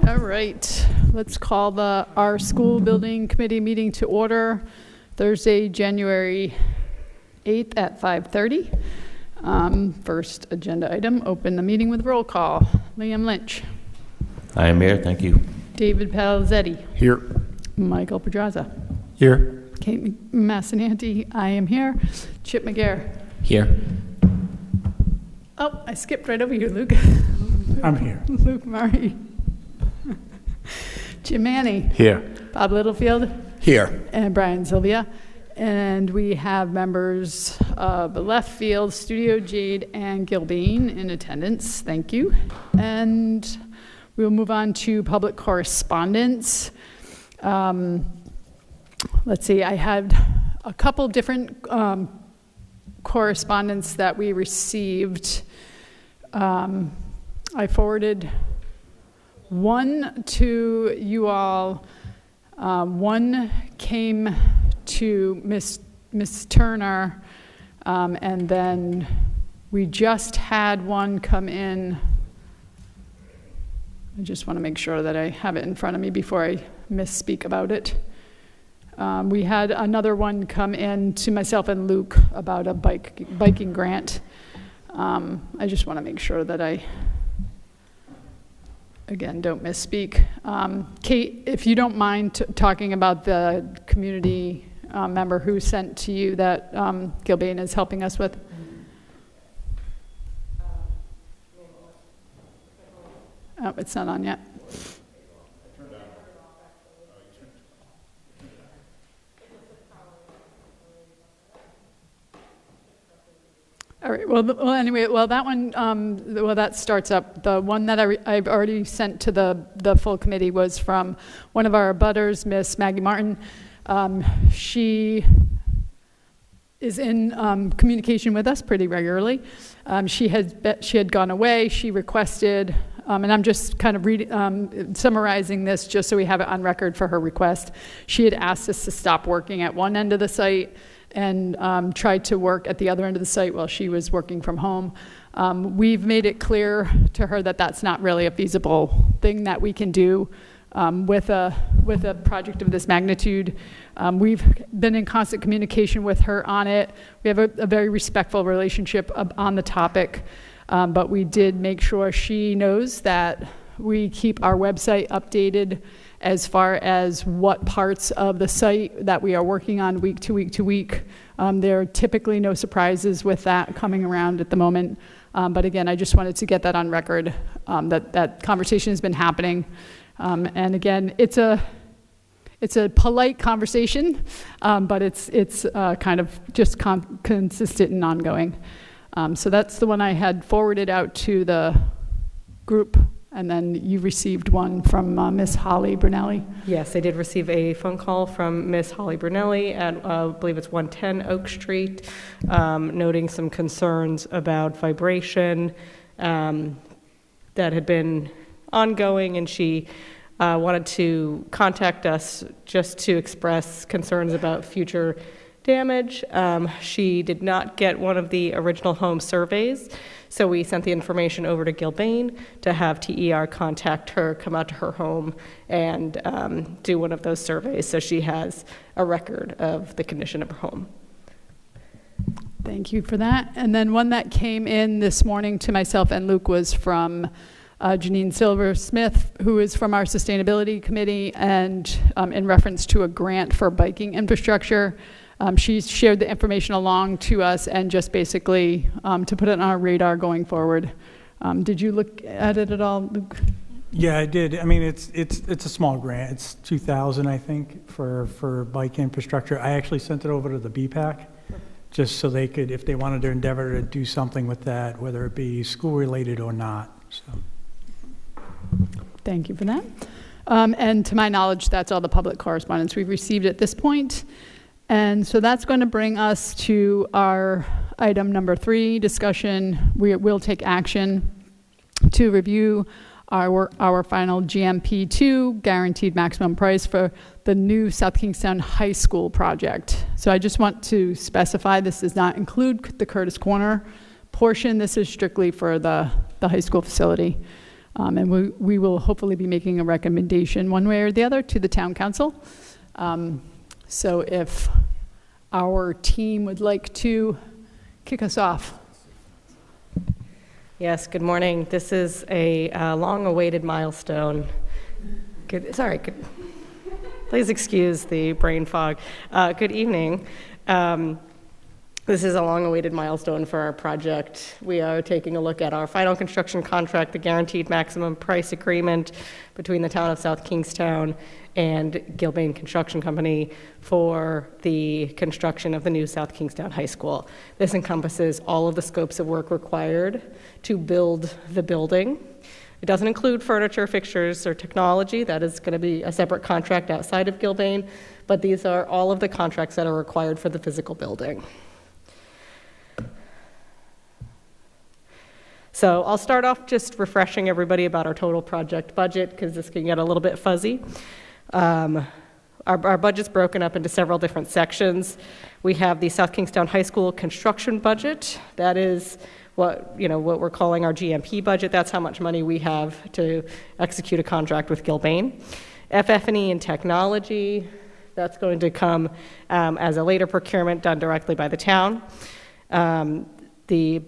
All right, let's call our school building committee meeting to order. Thursday, January 8th at 5:30. First agenda item, open the meeting with roll call. Liam Lynch. I am here, thank you. David Palzetti. Here. Michael Pedraza. Here. Kate Massinanti, I am here. Chip McGarr. Here. Oh, I skipped right over you, Luke. I'm here. Luke Murray. Jim Manning. Here. Bob Littlefield. Here. And Brian Sylvia. And we have members of Left Field, Studio Jade, and Gilbane in attendance. Thank you. And we'll move on to public correspondence. Let's see, I had a couple different correspondence that we received. I forwarded one to you all. One came to Miss Turner, and then we just had one come in. I just want to make sure that I have it in front of me before I misspeak about it. We had another one come in to myself and Luke about a biking grant. I just want to make sure that I, again, don't misspeak. Kate, if you don't mind talking about the community member who sent to you that Gilbane is helping us with. Oh, it's not on yet. All right. Well, anyway, that one, that starts up. The one that I've already sent to the full committee was from one of our abutters, Miss Maggie Martin. She is in communication with us pretty regularly. She had gone away. She requested, and I'm just kind of summarizing this just so we have it on record for her request. She had asked us to stop working at one end of the site and tried to work at the other end of the site while she was working from home. We've made it clear to her that that's not really a feasible thing that we can do with a project of this magnitude. We've been in constant communication with her on it. We have a very respectful relationship on the topic, but we did make sure she knows that we keep our website updated as far as what parts of the site that we are working on week to week to week. There are typically no surprises with that coming around at the moment. But again, I just wanted to get that on record, that conversation has been happening. And again, it's a polite conversation, but it's kind of just consistent and ongoing. So that's the one I had forwarded out to the group. And then you received one from Miss Holly Brunelli. Yes, I did receive a phone call from Miss Holly Brunelli at, I believe it's 110 Oak Street, noting some concerns about vibration that had been ongoing, and she wanted to contact us just to express concerns about future damage. She did not get one of the original home surveys, so we sent the information over to Gilbane to have TER contact her, come out to her home, and do one of those surveys so she has a record of the condition of her home. Thank you for that. And then one that came in this morning to myself and Luke was from Janine Silver-Smith, who is from our sustainability committee, and in reference to a grant for biking infrastructure. She shared the information along to us and just basically to put it on our radar going forward. Did you look at it at all, Luke? Yeah, I did. I mean, it's a small grant. It's $2,000, I think, for bike infrastructure. I actually sent it over to the BPAC just so they could, if they wanted to endeavor to do something with that, whether it be school related or not. So. Thank you for that. And to my knowledge, that's all the public correspondence we've received at this point. And so that's going to bring us to our item number 3, discussion. We will take action to review our final GMP2, guaranteed maximum price for the new South Kingstown High School project. So I just want to specify this does not include the Curtis Corner portion. This is strictly for the high school facility. And we will hopefully be making a recommendation one way or the other to the town council. So if our team would like to kick us off. Yes, good morning. This is a long-awaited milestone. Please excuse the brain fog. Good evening. This is a long-awaited milestone for our project. We are taking a look at our final construction contract, the guaranteed maximum price agreement between the town of South Kingstown and Gilbane Construction Company for the construction of the new South Kingstown High School. This encompasses all of the scopes of work required to build the building. It doesn't include furniture, fixtures, or technology. That is going to be a separate contract outside of Gilbane, but these are all of the contracts that are required for the physical building. So I'll start off just refreshing everybody about our total project budget, because this can get a little bit fuzzy. Our budget's broken up into several different sections. We have the South Kingstown High School construction budget. That is what we're calling our GMP budget. That's how much money we have to execute a contract with Gilbane. FF&E and technology, that's going to come as a later procurement done directly by the town. The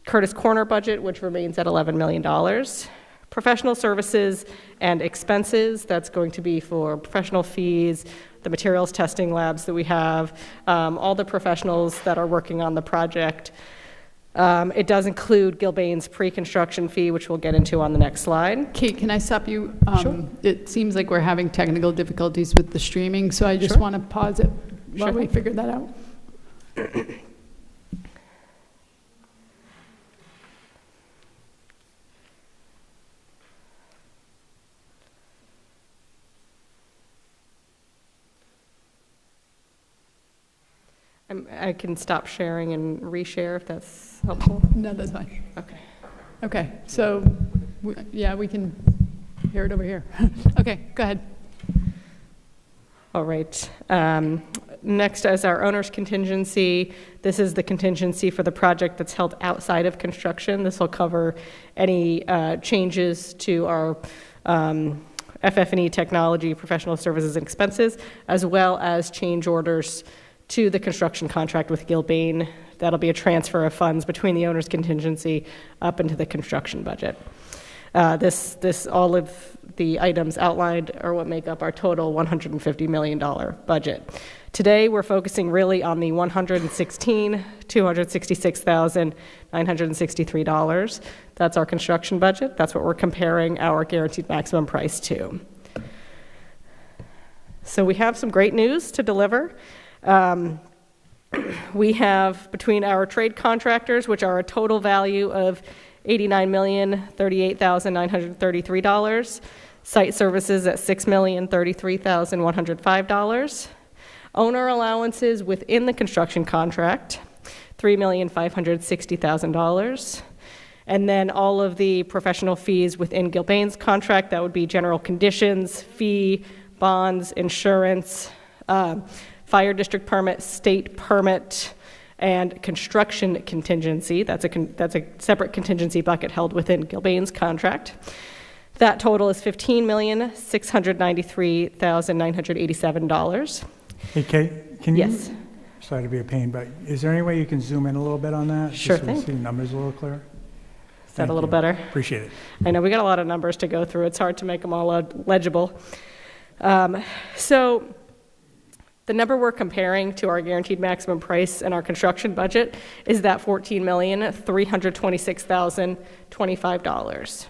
Curtis Corner budget, which remains at $11 million. Professional services and expenses, that's going to be for professional fees, the materials testing labs that we have, all the professionals that are working on the project. It does include Gilbane's pre-construction fee, which we'll get into on the next slide. Kate, can I stop you? Sure. It seems like we're having technical difficulties with the streaming, so I just Sure. want to pause it while Sure. we figure that out. I can stop sharing and reshare if that's helpful. No, that's fine. Okay. Okay, so, we can hear it over here. Okay, go ahead. All right. Next is our owner's contingency. This is the contingency for the project that's held outside of construction. This will cover any changes to our FF&E technology, professional services, and expenses, as well as change orders to the construction contract with Gilbane. That'll be a transfer of funds between the owner's contingency up into the construction budget. All of the items outlined are what make up our total $150 million budget. Today, we're focusing really on the $266,963. That's our construction budget. That's what we're comparing our guaranteed maximum price to. So we have some great news to deliver. We have, between our trade contractors, which are a total value of $89,038,933, site services at $6,033,105, owner allowances within the construction contract, $3,560,000, and then all of the professional fees within Gilbane's contract. That would be general conditions, fee, bonds, insurance, fire district permit, state permit, and construction contingency. That's a separate contingency bucket held within Gilbane's contract. That total is $15,693,987. Hey, Kate, can you? Yes. Sorry to be a pain, but is there any way you can zoom in a little bit on that? Sure Just so we thing. see the numbers a little clearer? Is that a little better? Appreciate it. I know we got a lot of numbers to go through. It's hard to make them all legible. So the number we're comparing to our guaranteed maximum price and our construction budget is that $14,326,025.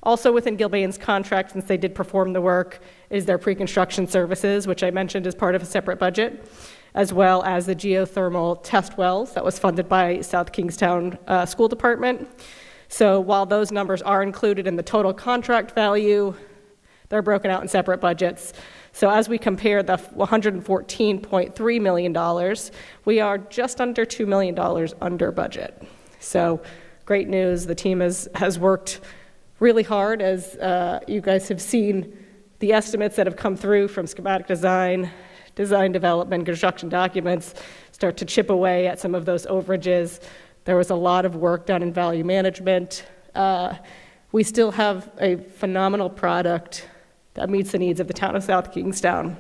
Also within Gilbane's contract, since they did perform the work, is their pre-construction services, which I mentioned is part of a separate budget, as well as the geothermal test wells that was funded by South Kingstown School Department. So while those numbers are included in the total contract value, they're broken out in separate budgets. So as we compare the $114.3 million, we are just under $2 million under budget. So great news. The team has worked really hard, as you guys have seen the estimates that have come through from schematic design, design development, construction documents start to chip away at some of those overages. There was a lot of work done in value management. we still have a phenomenal product that meets the needs of the town of South Kingstown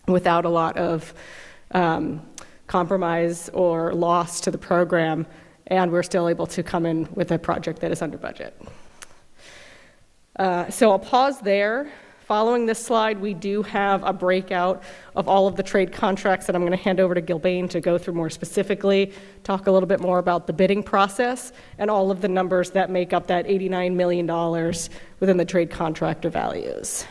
without a lot of compromise or loss to the program, and we're still able to come in with a project that is under budget. So I'll pause there. Following this slide, we do have a breakout of all of the trade contracts that I'm going to hand over to Gilbane to go through more specifically, talk a little bit more about the bidding process and all of the numbers that make up that $89 million within the trade contractor values.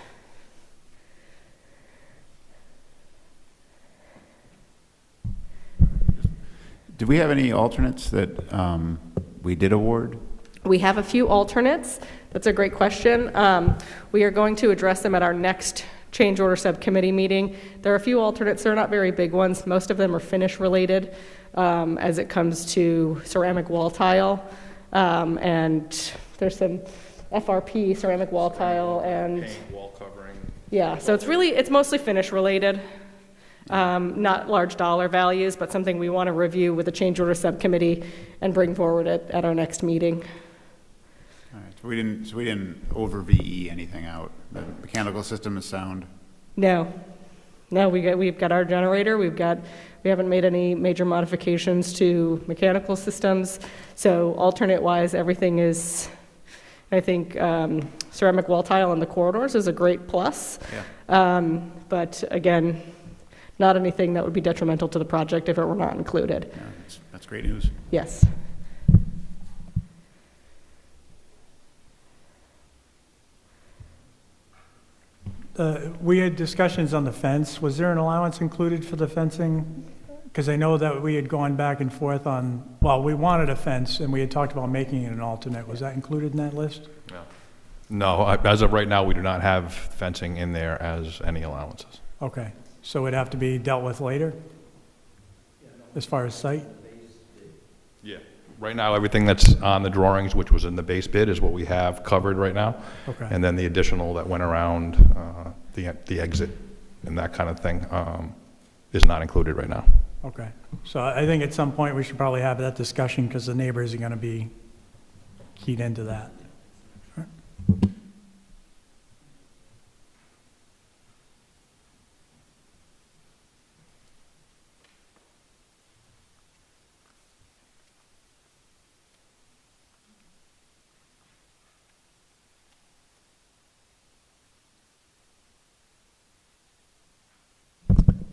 Do we have any alternates that we did award? We have a few alternates. That's a great question. We are going to address them at our next change order subcommittee meeting. There are a few alternates. They're not very big ones. Most of them are finish related as it comes to ceramic wall tile. And there's some FRP ceramic wall tile and paint, wall covering. Yeah, so it's mostly finish related. Not large dollar values, but something we want to review with the change order subcommittee and bring forward at our next meeting. All right, so we didn't over VE anything out. The mechanical system is sound. No, we've got our generator. We haven't made any major modifications to mechanical systems. So alternate wise, everything is, I think, ceramic wall tile in the corridors is a great plus. Yeah. But again, not anything that would be detrimental to the project if it were not included. Yeah, that's great news. Yes. We had discussions on the fence. Was there an allowance included for the fencing? Because I know that we had gone back and forth on, well, we wanted a fence, and we had talked about making it an alternate. Was that included in that list? No, as of right now, we do not have fencing in there as any allowances. Okay, so it'd have to be dealt with later? As far as site? Yeah. Right now, everything that's on the drawings, which was in the base bid, is what we have covered right now. Okay. And then the additional that went around the exit and that kind of thing is not included right now. Okay, so I think at some point we should probably have that discussion because the neighbors are going to be keyed into that.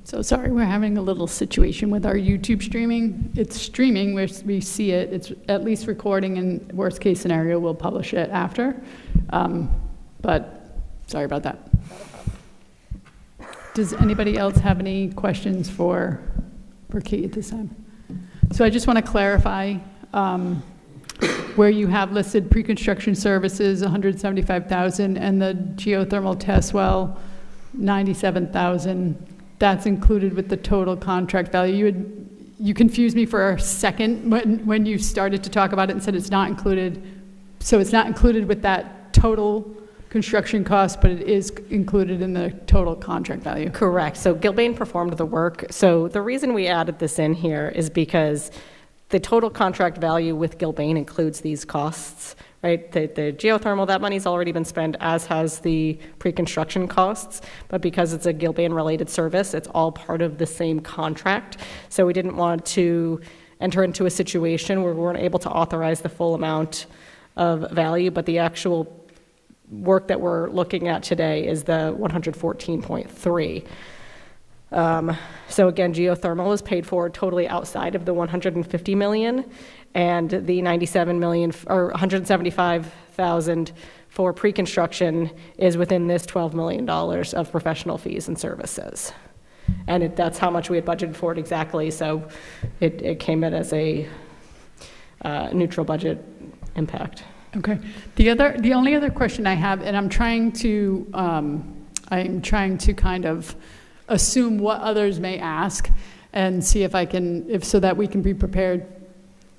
So sorry, we're having a little situation with our YouTube streaming. It's streaming, we see it, it's at least recording, and worst case scenario, we'll publish it after. But sorry about that. Does anybody else have any questions for Kate at this time? So I just want to clarify where you have listed pre-construction services, $175,000, and the geothermal test well, $97,000. That's included with the total contract value. You confused me for a second when you started to talk about it and said it's not included. So it's not included with that total construction cost, but it is included in the total contract value. Correct. So Gilbane performed the work. So the reason we added this in here is because the total contract value with Gilbane includes these costs, right? The geothermal, that money's already been spent, as has the pre-construction costs. But because it's a Gilbane-related service, it's all part of the same contract. So we didn't want to enter into a situation where we weren't able to authorize the full amount of value, but the actual work that we're looking at today is the 114.3. So again, geothermal is paid for totally outside of the 150 million, and the 97 million or 175,000 for pre-construction is within this $12 million of professional fees and services. And that's how much we had budgeted for it exactly, so it came in as a neutral budget impact. Okay. The only other question I have, and I'm trying to kind of assume what others may ask and see if I can, so that we can be prepared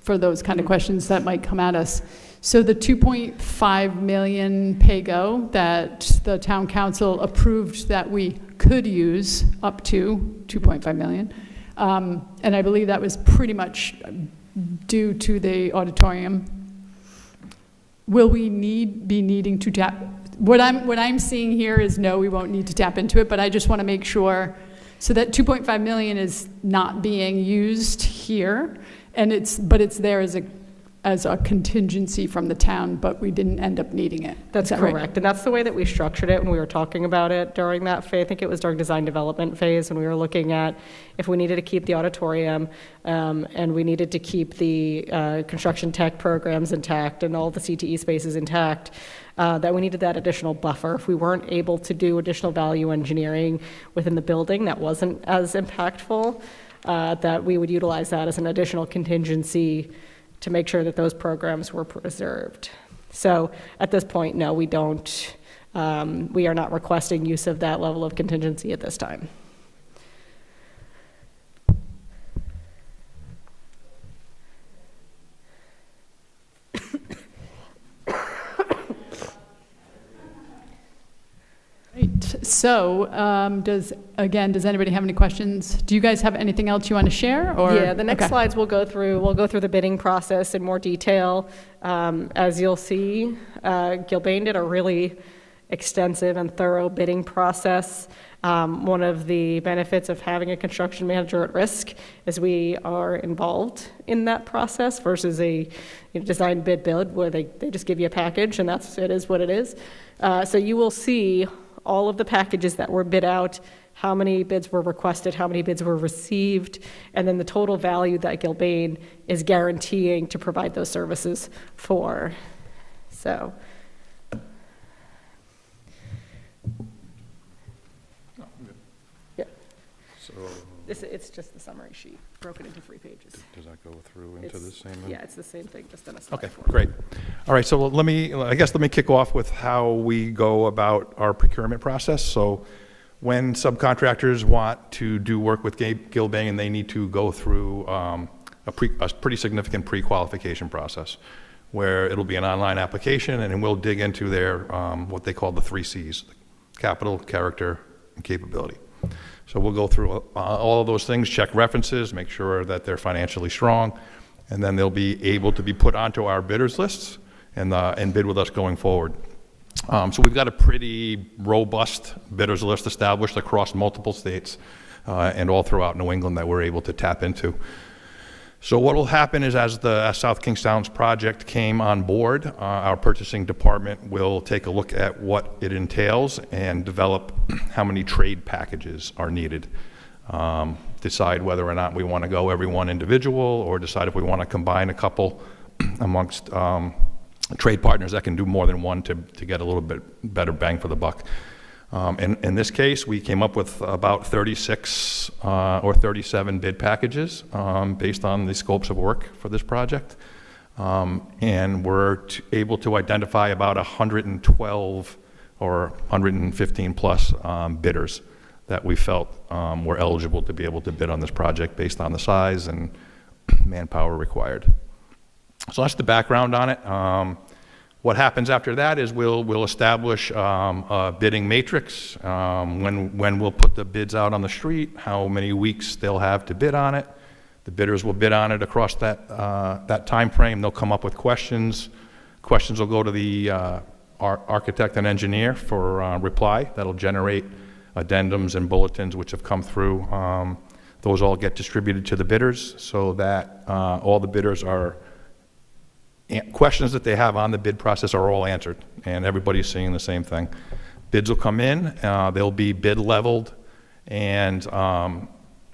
for those kind of questions that might come at us. So the 2.5 million pay-go that the town council approved that we could use up to 2.5 million, and I believe that was pretty much due to the auditorium. will we be needing to tap? What I'm seeing here is no, we won't need to tap into it, but I just want to make sure, so that 2.5 million is not being used here, and it's there as a contingency from the town, but we didn't end up needing it. That's Is that right? correct. And that's the way that we structured it when we were talking about it during that phase. I think it was during design development phase when we were looking at if we needed to keep the auditorium and we needed to keep the construction tech programs intact and all the CTE spaces intact, that we needed that additional buffer. If we weren't able to do additional value engineering within the building that wasn't as impactful, that we would utilize that as an additional contingency to make sure that those programs were preserved. So at this point, no, we don't. We are not requesting use of that level of contingency at this time. Right. So, does anybody have any questions? Do you guys have anything else you want to share? Or Yeah, the next okay. slides we'll go through the bidding process in more detail. As you'll see, Gilbane did a really extensive and thorough bidding process. One of the benefits of having a construction manager at risk is we are involved in that process versus a design bid build where they just give you a package and it is what it is. So you will see all of the packages that were bid out, how many bids were requested, how many bids were received, and then the total value that Gilbane is guaranteeing to provide those services for. So. Yeah. So It's just the summary sheet, broken into 3 pages. does that go through into It's- the same? Yeah, it's the same thing, just in a slide Okay, form. great. All right, so let me kick off with how we go about our procurement process. So when subcontractors want to do work with Gilbane, they need to go through a pretty significant pre-qualification process where it'll be an online application and we'll dig into their, what they call the 3 Cs, capital, character, and capability. So we'll go through all of those things, check references, make sure that they're financially strong, and then they'll be able to be put onto our bidders lists and bid with us going forward. So we've got a pretty robust bidders list established across multiple states and all throughout New England that we're able to tap into. So what will happen is as South Kingstown's project came on board, our purchasing department will take a look at what it entails and develop how many trade packages are needed. Decide whether or not we want to go every one individual or decide if we want to combine a couple amongst trade partners that can do more than one to get a little bit better bang for the buck. In this case, we came up with about 36 or 37 bid packages based on the scopes of work for this project. And we're able to identify about 112 or 115 plus bidders that we felt were eligible to be able to bid on this project based on the size and manpower required. So that's the background on it. What happens after that is we'll establish a bidding matrix, when we'll put the bids out on the street, how many weeks they'll have to bid on it. The bidders will bid on it across that time frame. They'll come up with questions. Questions will go to the architect and engineer for reply. That'll generate addendums and bulletins which have come through. Those all get distributed to the bidders so that all the bidders questions that they have on the bid process are all answered, and everybody's seeing the same thing. Bids will come in, they'll be bid leveled, and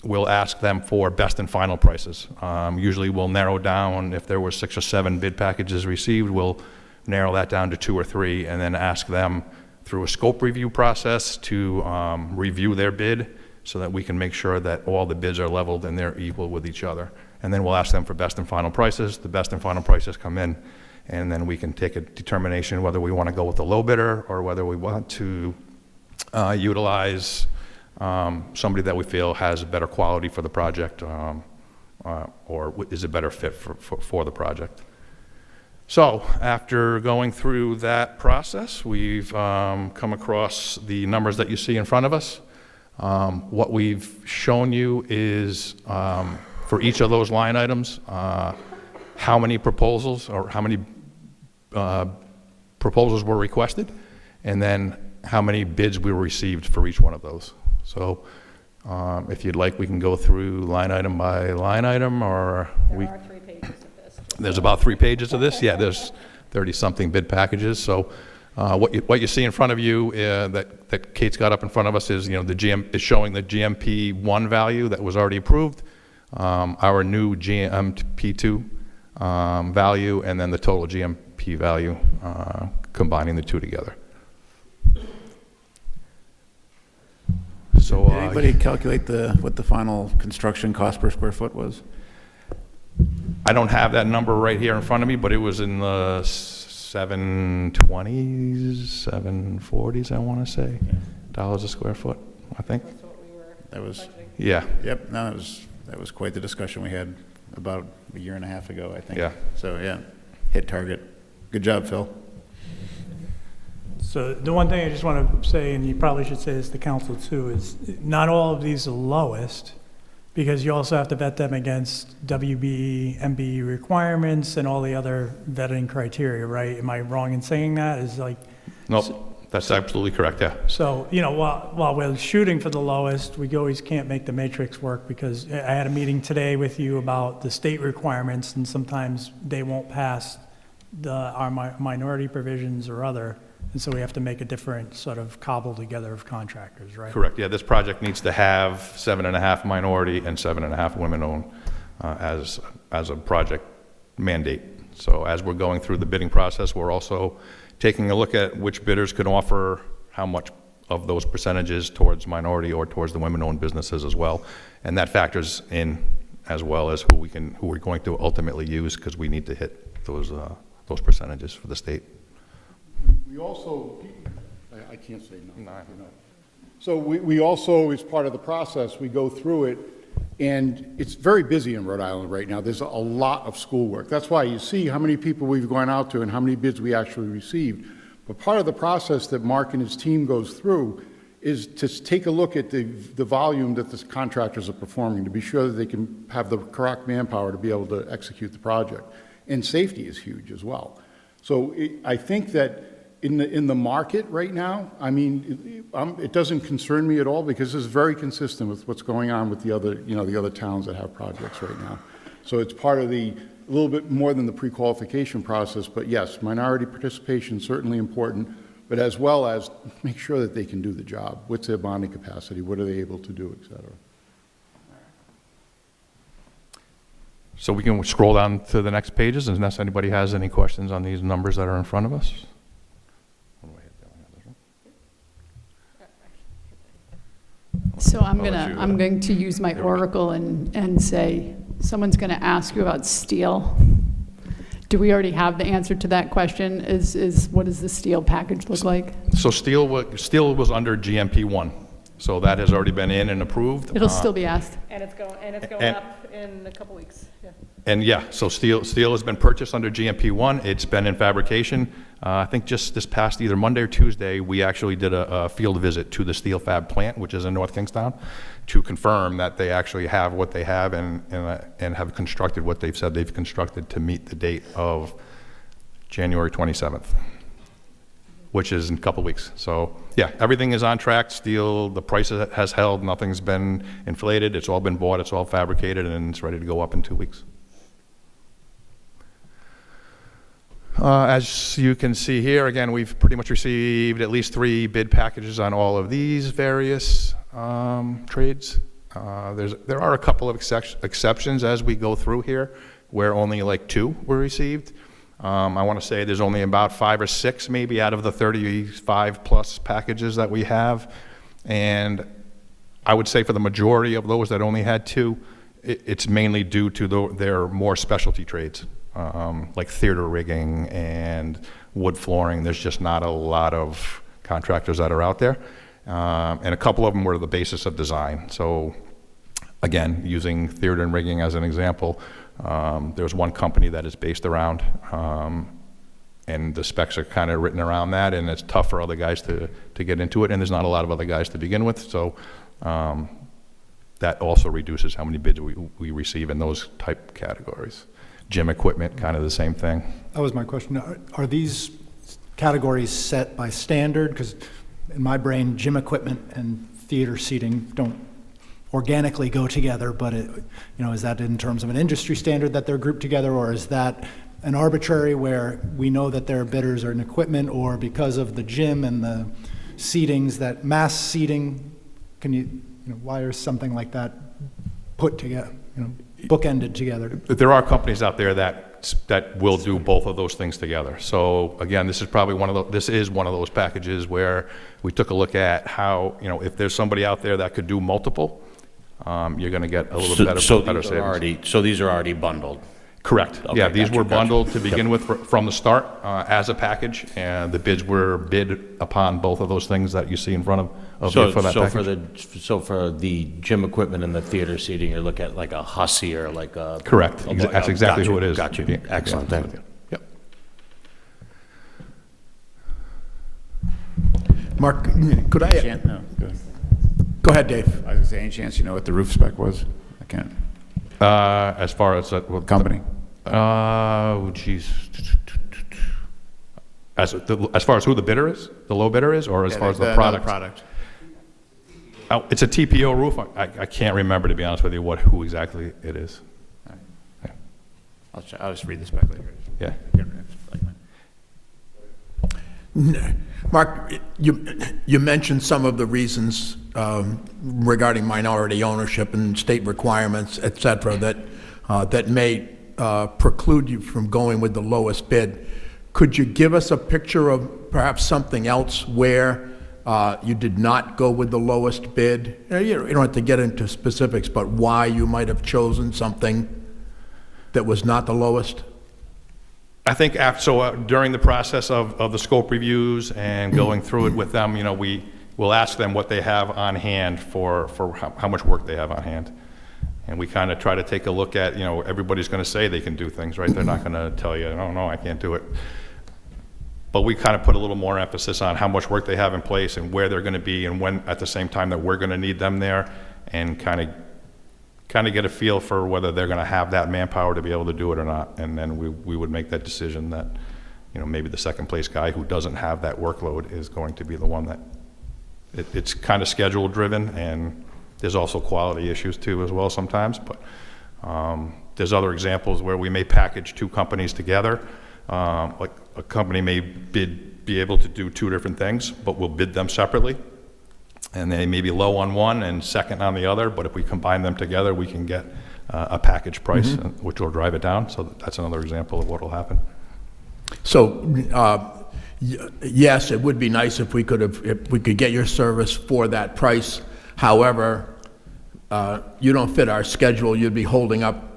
we'll ask them for best and final prices. Usually we'll narrow down, if there were 6 or 7 bid packages received, we'll narrow that down to 2 or 3, and then ask them through a scope review process to review their bid so that we can make sure that all the bids are leveled and they're equal with each other. And then we'll ask them for best and final prices. The best and final prices come in, and then we can take a determination whether we want to go with the low bidder or whether we want to utilize somebody that we feel has a better quality for the project or is a better fit for the project. So after going through that process, we've come across the numbers that you see in front of us. What we've shown you is for each of those line items, how many proposals or how many proposals were requested, and then how many bids we received for each one of those. So if you'd like, we can go through line item by line item, or we... There are 3 pages of this. There's about 3 pages of this. Yeah, there's 30-something bid packages. So what you see in front of you that Kate's got up in front of us is, is showing the GMP 1 value that was already approved, our new GMP2 value, and then the total GMP value, combining the two together. So, Did anybody calculate what the final construction cost per square foot was? I don't have that number right here in front of me, but it was in the 720s, 740s, I want to say, dollars a square foot, I think. That's what we were That was, budgeting. Yeah, yep, no, that was quite the discussion we had about a year and a half ago, I think. Yeah. So, yeah, hit target. Good job, Phil. So the one thing I just want to say, and you probably should say this to council too, is not all of these are lowest, because you also have to vet them against WBE, MBE requirements and all the other vetting criteria, right? Am I wrong in saying that? Is like, nope, that's absolutely correct, yeah. so, while we're shooting for the lowest, we always can't make the matrix work, because I had a meeting today with you about the state requirements, and sometimes they won't pass our minority provisions or other, and so we have to make a different sort of cobble together of contractors, right? Correct, yeah, this project needs to have 7.5 minority and 7.5 women-owned as a project mandate. So as we're going through the bidding process, we're also taking a look at which bidders can offer how much of those percentages towards minority or towards the women-owned businesses as well. And that factors in as well as who we're going to ultimately use, because we need to hit those percentages for the state. We also, I can't say no. So we also, as part of the process, we go through it, and it's very busy in Rhode Island right now. There's a lot of schoolwork. That's why you see how many people we've gone out to and how many bids we actually received. But part of the process that Mark and his team goes through is to take a look at the volume that the contractors are performing, to be sure that they can have the correct manpower to be able to execute the project. And safety is huge as well. So I think that in the market right now, I mean, it doesn't concern me at all, because it's very consistent with what's going on with the other towns that have projects right now. So it's part of a little bit more than the pre-qualification process, but yes, minority participation is certainly important, but as well as make sure that they can do the job. What's their bonding capacity? What are they able to do, et cetera? So we can scroll down to the next pages, unless anybody has any questions on these numbers that are in front of us. So I'm I'll let you, going to use my oracle and say, someone's going to ask you about steel. Do we already have the answer to that question? What does the steel package look like? So steel was under GMP 1, so that has already been in and approved. It'll still be asked. And it's going And- up in a couple weeks. Yeah. And yeah, so steel has been purchased under GMP 1. It's been in fabrication. I think just this past either Monday or Tuesday, we actually did a field visit to the steel fab plant, which is in North Kingstown, to confirm that they actually have what they have and have constructed what they've said they've constructed to meet the date of January 27th, which is in a couple weeks. So yeah, everything is on track. Steel, the price has held. Nothing's been inflated. It's all been bought. It's all fabricated, and it's ready to go up in 2 weeks. As you can see here, again, we've pretty much received at least 3 bid packages on all of these various trades. There are a couple of exceptions as we go through here, where only like 2 were received. I want to say there's only about 5 or 6 maybe out of the 35 plus packages that we have. And I would say for the majority of those that only had 2, it's mainly due to their more specialty trades. Like theater rigging and wood flooring. There's just not a lot of contractors that are out there. And a couple of them were the basis of design. So again, using theater and rigging as an example, there's one company that is based around, and the specs are kind of written around that, and it's tough for other guys to get into it, and there's not a lot of other guys to begin with. So that also reduces how many bids we receive in those type categories. Gym equipment, kind of the same thing. That was my question. Are these categories set by standard? Because in my brain, gym equipment and theater seating don't organically go together, but is that in terms of an industry standard that they're grouped together, or is that an arbitrary where we know that their bidders are in equipment, or because of the gym and the seatings, that mass seating, why is something like that put together, bookended together? There are companies out there that will do both of those things together. So again, this is probably one of those packages where we took a look at how, if there's somebody out there that could do multiple, you're going to get a little better savings. So these are already bundled? Correct. Okay, Yeah, these gotcha, were gotcha. bundled to begin with from the start as a package, and the bids were bid upon both of those things that you see in front of you for that package. So for the gym equipment and the theater seating, you're looking at like a Hussey or like a... Correct. That's exactly who it is. Got you. Excellent, thank you. Yep. Mark, could I, No, go ahead. go ahead, Dave. I was gonna say, any chance you know what the roof spec was? I can't, As far as... company? Geez. As far as who the bidder is, the low bidder is, or as far as the product? Product. Oh, it's a TPO roof. I can't remember, to be honest with you, who exactly it is. I'll just read the spec later. Yeah. Mark, you mentioned some of the reasons regarding minority ownership and state requirements, et cetera, that may preclude you from going with the lowest bid. Could you give us a picture of perhaps something else where you did not go with the lowest bid? You don't have to get into specifics, but why you might have chosen something that was not the lowest? I think during the process of the scope reviews and going through it with them, we will ask them what they have on hand for how much work they have on hand. And we kind of try to take a look at, everybody's going to say they can do things, right? They're not going to tell you, oh, no, I can't do it. But we kind of put a little more emphasis on how much work they have in place and where they're going to be and when, at the same time, that we're going to need them there, and kind of get a feel for whether they're going to have that manpower to be able to do it or not. And then we would make that decision that, maybe the second place guy who doesn't have that workload is going to be the one that, it's kind of schedule driven, and there's also quality issues too as well sometimes. But there's other examples where we may package two companies together. Like a company may be able to do two different things, but we'll bid them separately. And they may be low on one and second on the other, but if we combine them together, we can get a package price, which will drive it down. So that's another example of what will happen. So, yes, it would be nice if we could get your service for that price. However, you don't fit our schedule. You'd be holding up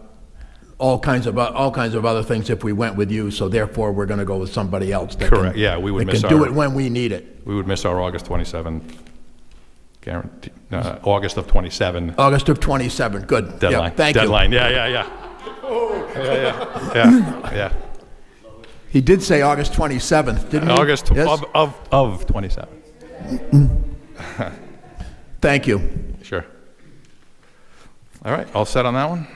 all kinds of other things if we went with you. So therefore, we're going to go with somebody else. Correct. Yeah, we would miss do it when we need it. We would miss our August 27th guarantee. August of 27. August of 27. Good. Deadline. Yeah, thank Deadline. you. Yeah. Yeah. He did say August 27th, didn't he? August Yes? of 27. Thank you. Sure. All right, all set on that one?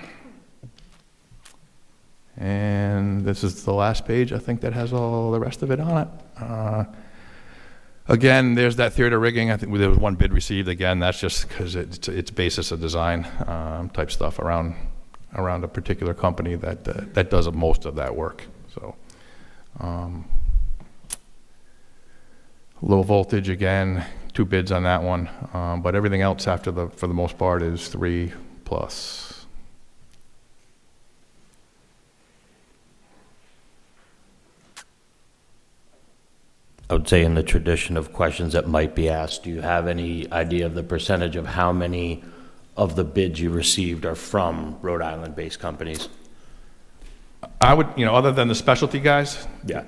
And this is the last page, I think, that has all the rest of it on it. Again, there's that theater rigging. I think there was one bid received. Again, that's just because it's basis of design type stuff around a particular company that does most of that work. So, low voltage, again, 2 bids on that one, but everything else for the most part is 3+. I would say in the tradition of questions that might be asked, do you have any idea of the percentage of how many of the bids you received are from Rhode Island-based companies? I would, other than the specialty guys, Yeah.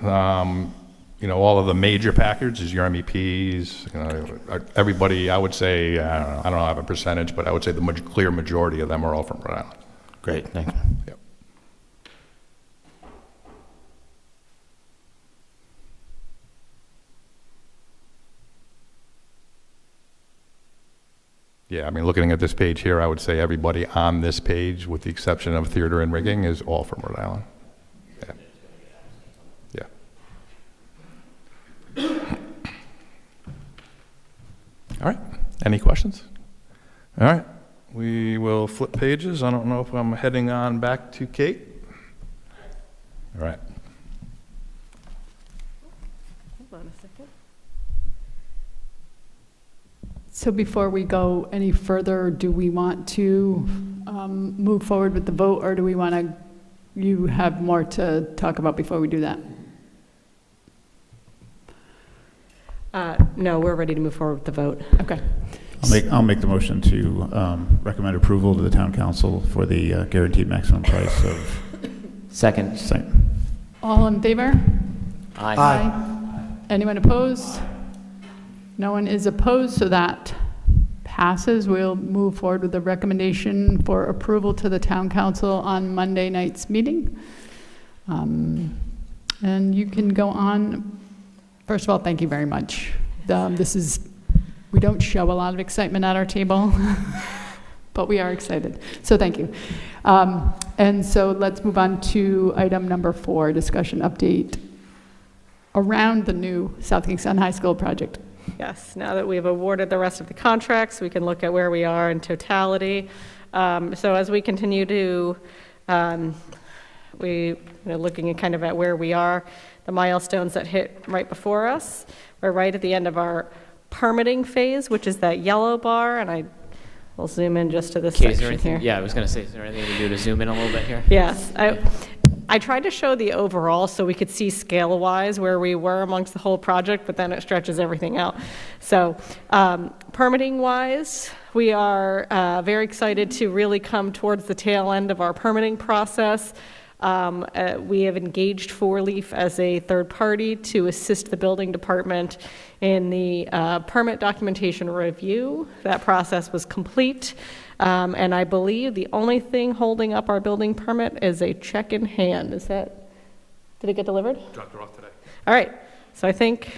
All of the major packages, your MEPs, everybody, I would say, I don't have a percentage, but I would say the clear majority of them are all from Rhode Island. Great, thank you. Yep. Yeah, looking at this page here, I would say everybody on this page, with the exception of theater and rigging, is all from Rhode Island. Yeah. Any questions? All right, we will flip pages. I don't know if I'm heading on back to Kate. All right. Hold on a second. So before we go any further, do we want to move forward with the vote, or do we want to, you have more to talk about before we do that? No, we're ready to move forward with the vote. Okay. I'll make the motion to recommend approval to the town council for the guaranteed maximum price of. Second. All in favor? Aye. Anyone opposed? No one is opposed, so that passes. We'll move forward with the recommendation for approval to the town council on Monday night's meeting. And you can go on. First of all, thank you very much. We don't show a lot of excitement at our table, but we are excited. So thank you. And so let's move on to item number 4, discussion update around the new South Kingstown High School project. Yes, now that we've awarded the rest of the contracts, we can look at where we are in totality. So as we continue to, looking at kind of at where we are, the milestones that hit right before us, we're right at the end of our permitting phase, which is that yellow bar, and I will zoom in just to this Okay, is there section anything, here. yeah, I was going to say, is there anything to do to zoom in a little bit here? Yes, I tried to show the overall so we could see scale-wise where we were amongst the whole project, but then it stretches everything out. So permitting-wise, we are very excited to really come towards the tail end of our permitting process. We have engaged Four Leaf as a third party to assist the building department in the permit documentation review. That process was complete. And I believe the only thing holding up our building permit is a check in hand. Did it get delivered? Dropped her off today. All right. So I think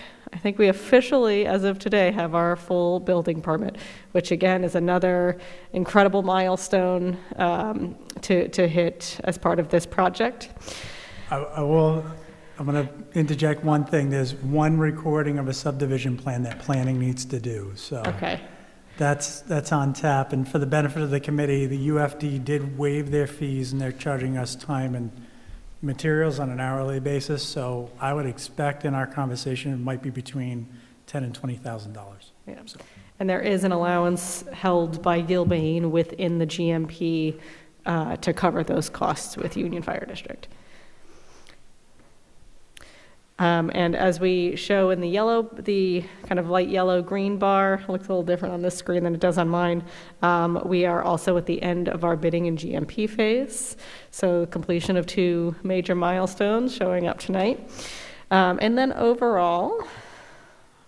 we officially, as of today, have our full building permit, which again is another incredible milestone to hit as part of this project. I'm going to interject one thing. There's one recording of a subdivision plan that planning needs to do, so. Okay. That's on tap, and for the benefit of the committee, the UFD did waive their fees, and they're charging us time and materials on an hourly basis, so I would expect in our conversation it might be between $10,000 and $20,000. Yeah. And there is an allowance held by Gilbane within the GMP to cover those costs with Union Fire District. And as we show in the kind of light yellow green bar, it looks a little different on this screen than it does on mine. We are also at the end of our bidding and GMP phase. So completion of 2 major milestones showing up tonight. And then overall,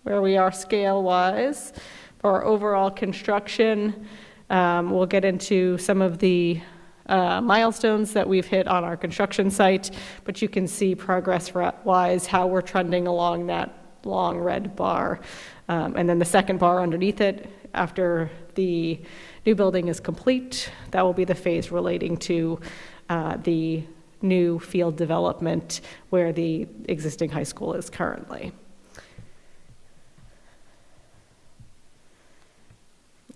where we are scale-wise, for our overall construction, we'll get into some of the milestones that we've hit on our construction site, but you can see progress-wise how we're trending along that long red bar. And then the second bar underneath it, after the new building is complete, that will be the phase relating to the new field development where the existing high school is currently.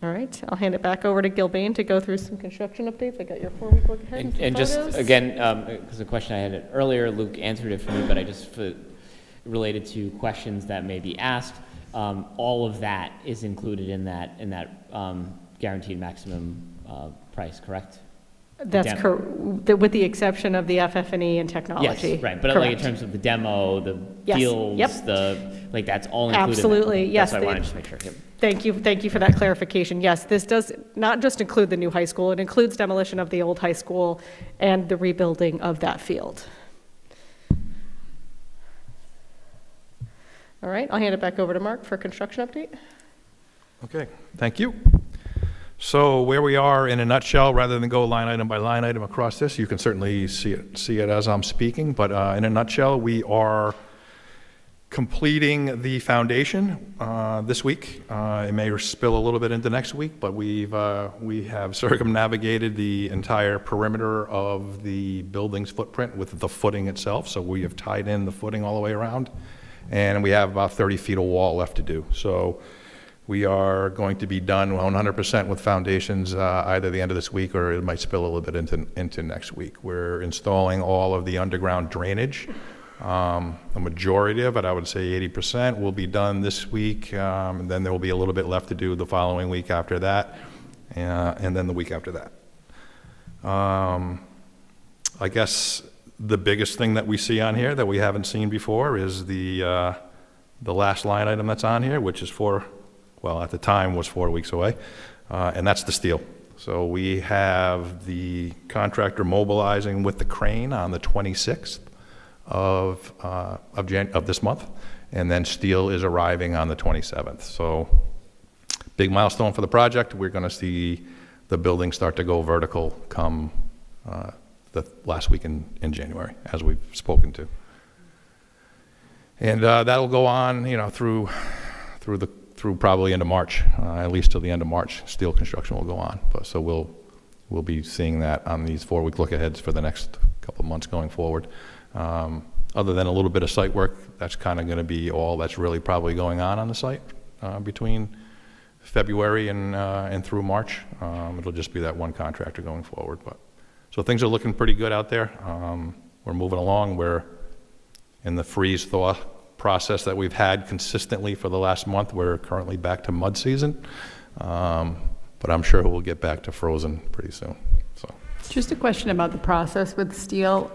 All right, I'll hand it back over to Gilbane to go through some construction updates. I got your 4-week look ahead and some And just, photos. again, because the question I had earlier, Luke answered it for me, but I just, related to questions that may be asked, all of that is included in that guaranteed maximum price, correct? That's correct, with the exception of the FF&E and technology. Yes, right, but like in terms of the demo, the Yes, fields, yep. like that's all included in that. Absolutely, yes. That's why I wanted to just make sure. Yep. Thank you for that clarification. Yes, this does not just include the new high school, it includes demolition of the old high school and the rebuilding of that field. All right, I'll hand it back over to Mark for a construction update. Okay, thank you. So where we are in a nutshell, rather than go line item by line item across this, you can certainly see it as I'm speaking, but in a nutshell, we are completing the foundation this week. It may spill a little bit into next week, but we have circumnavigated the entire perimeter of the building's footprint with the footing itself, so we have tied in the footing all the way around, and we have about 30 feet of wall left to do. So We are going to be done 100% with foundations either the end of this week or it might spill a little bit into next week. We're installing all of the underground drainage. The majority of it, I would say 80%, will be done this week, and then there will be a little bit left to do the following week after that, and then the week after that. I guess the biggest thing that we see on here that we haven't seen before is the last line item that's on here, which is at the time was 4 weeks away, and that's the steel. So we have the contractor mobilizing with the crane on the 26th of this month, and then steel is arriving on the 27th. So big milestone for the project. We're going to see the building start to go vertical come the last week in January, as we've spoken to. And that'll go on, through probably into March, at least till the end of March. Steel construction will go on. So we'll be seeing that on these 4-week look-aheads for the next couple of months going forward. Other than a little bit of site work, that's kind of going to be all that's really probably going on the site between February and through March. It'll just be that one contractor going forward. So things are looking pretty good out there. We're moving along. We're in the freeze-thaw process that we've had consistently for the last month. We're currently back to mud season, but I'm sure we'll get back to frozen pretty soon. Just a question about the process with steel.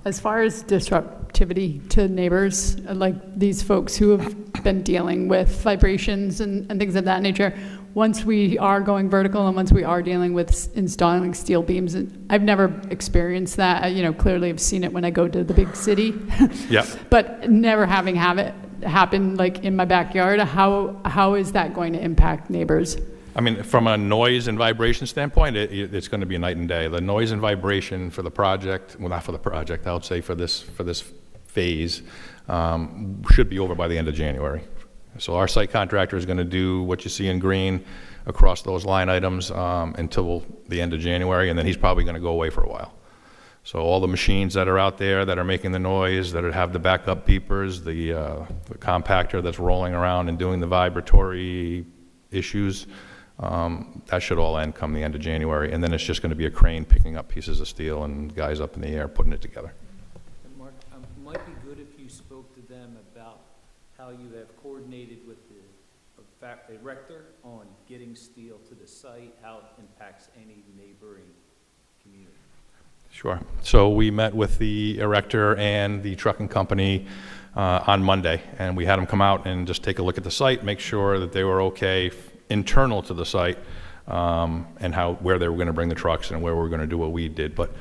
As far as disruptivity to neighbors, like these folks who have been dealing with vibrations and things of that nature, once we are going vertical and once we are dealing with installing steel beams, I've never experienced that. Clearly I've seen it when I go to the big city. Yeah. But never having it happen like in my backyard, how is that going to impact neighbors? I mean, from a noise and vibration standpoint, it's going to be night and day. The noise and vibration for the project, well, not for the project, I would say for this phase, should be over by the end of January. So our site contractor is going to do what you see in green across those line items until the end of January, and then he's probably going to go away for a while. So all the machines that are out there that are making the noise, that have the backup beepers, the compactor that's rolling around and doing the vibratory issues, that should all end come the end of January, and then it's just going to be a crane picking up pieces of steel and guys up in the air putting it together. And Mark, it might be good if you spoke to them about how you have coordinated with the erector on getting steel to the site, how it impacts any neighboring community. Sure. So we met with the erector and the trucking company on Monday, and we had them come out and just take a look at the site, make sure that they were okay internal to the site, and where they were going to bring the trucks and where we were going to do what we did. But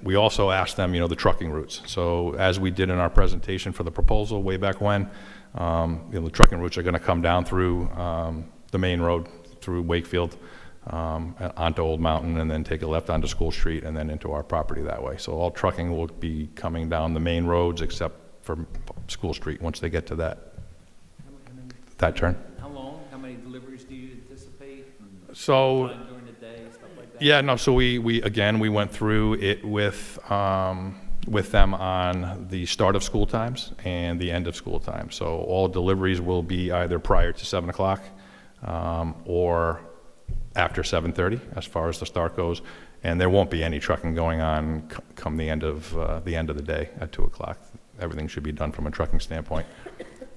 we also asked them, the trucking routes. So as we did in our presentation for the proposal way back when, the trucking routes are going to come down through the main road through Wakefield onto Old Mountain, and then take a left onto School Street and then into our property that way. So all trucking will be coming down the main roads except for School Street once they get to that turn. So, during the day, stuff like that? Yeah, no, so we went through it with them on the start of school times and the end of school times. So all deliveries will be either prior to 7 o'clock or after 7:30 as far as the start goes, and there won't be any trucking going on come the end of the day at 2 o'clock. Everything should be done from a trucking standpoint.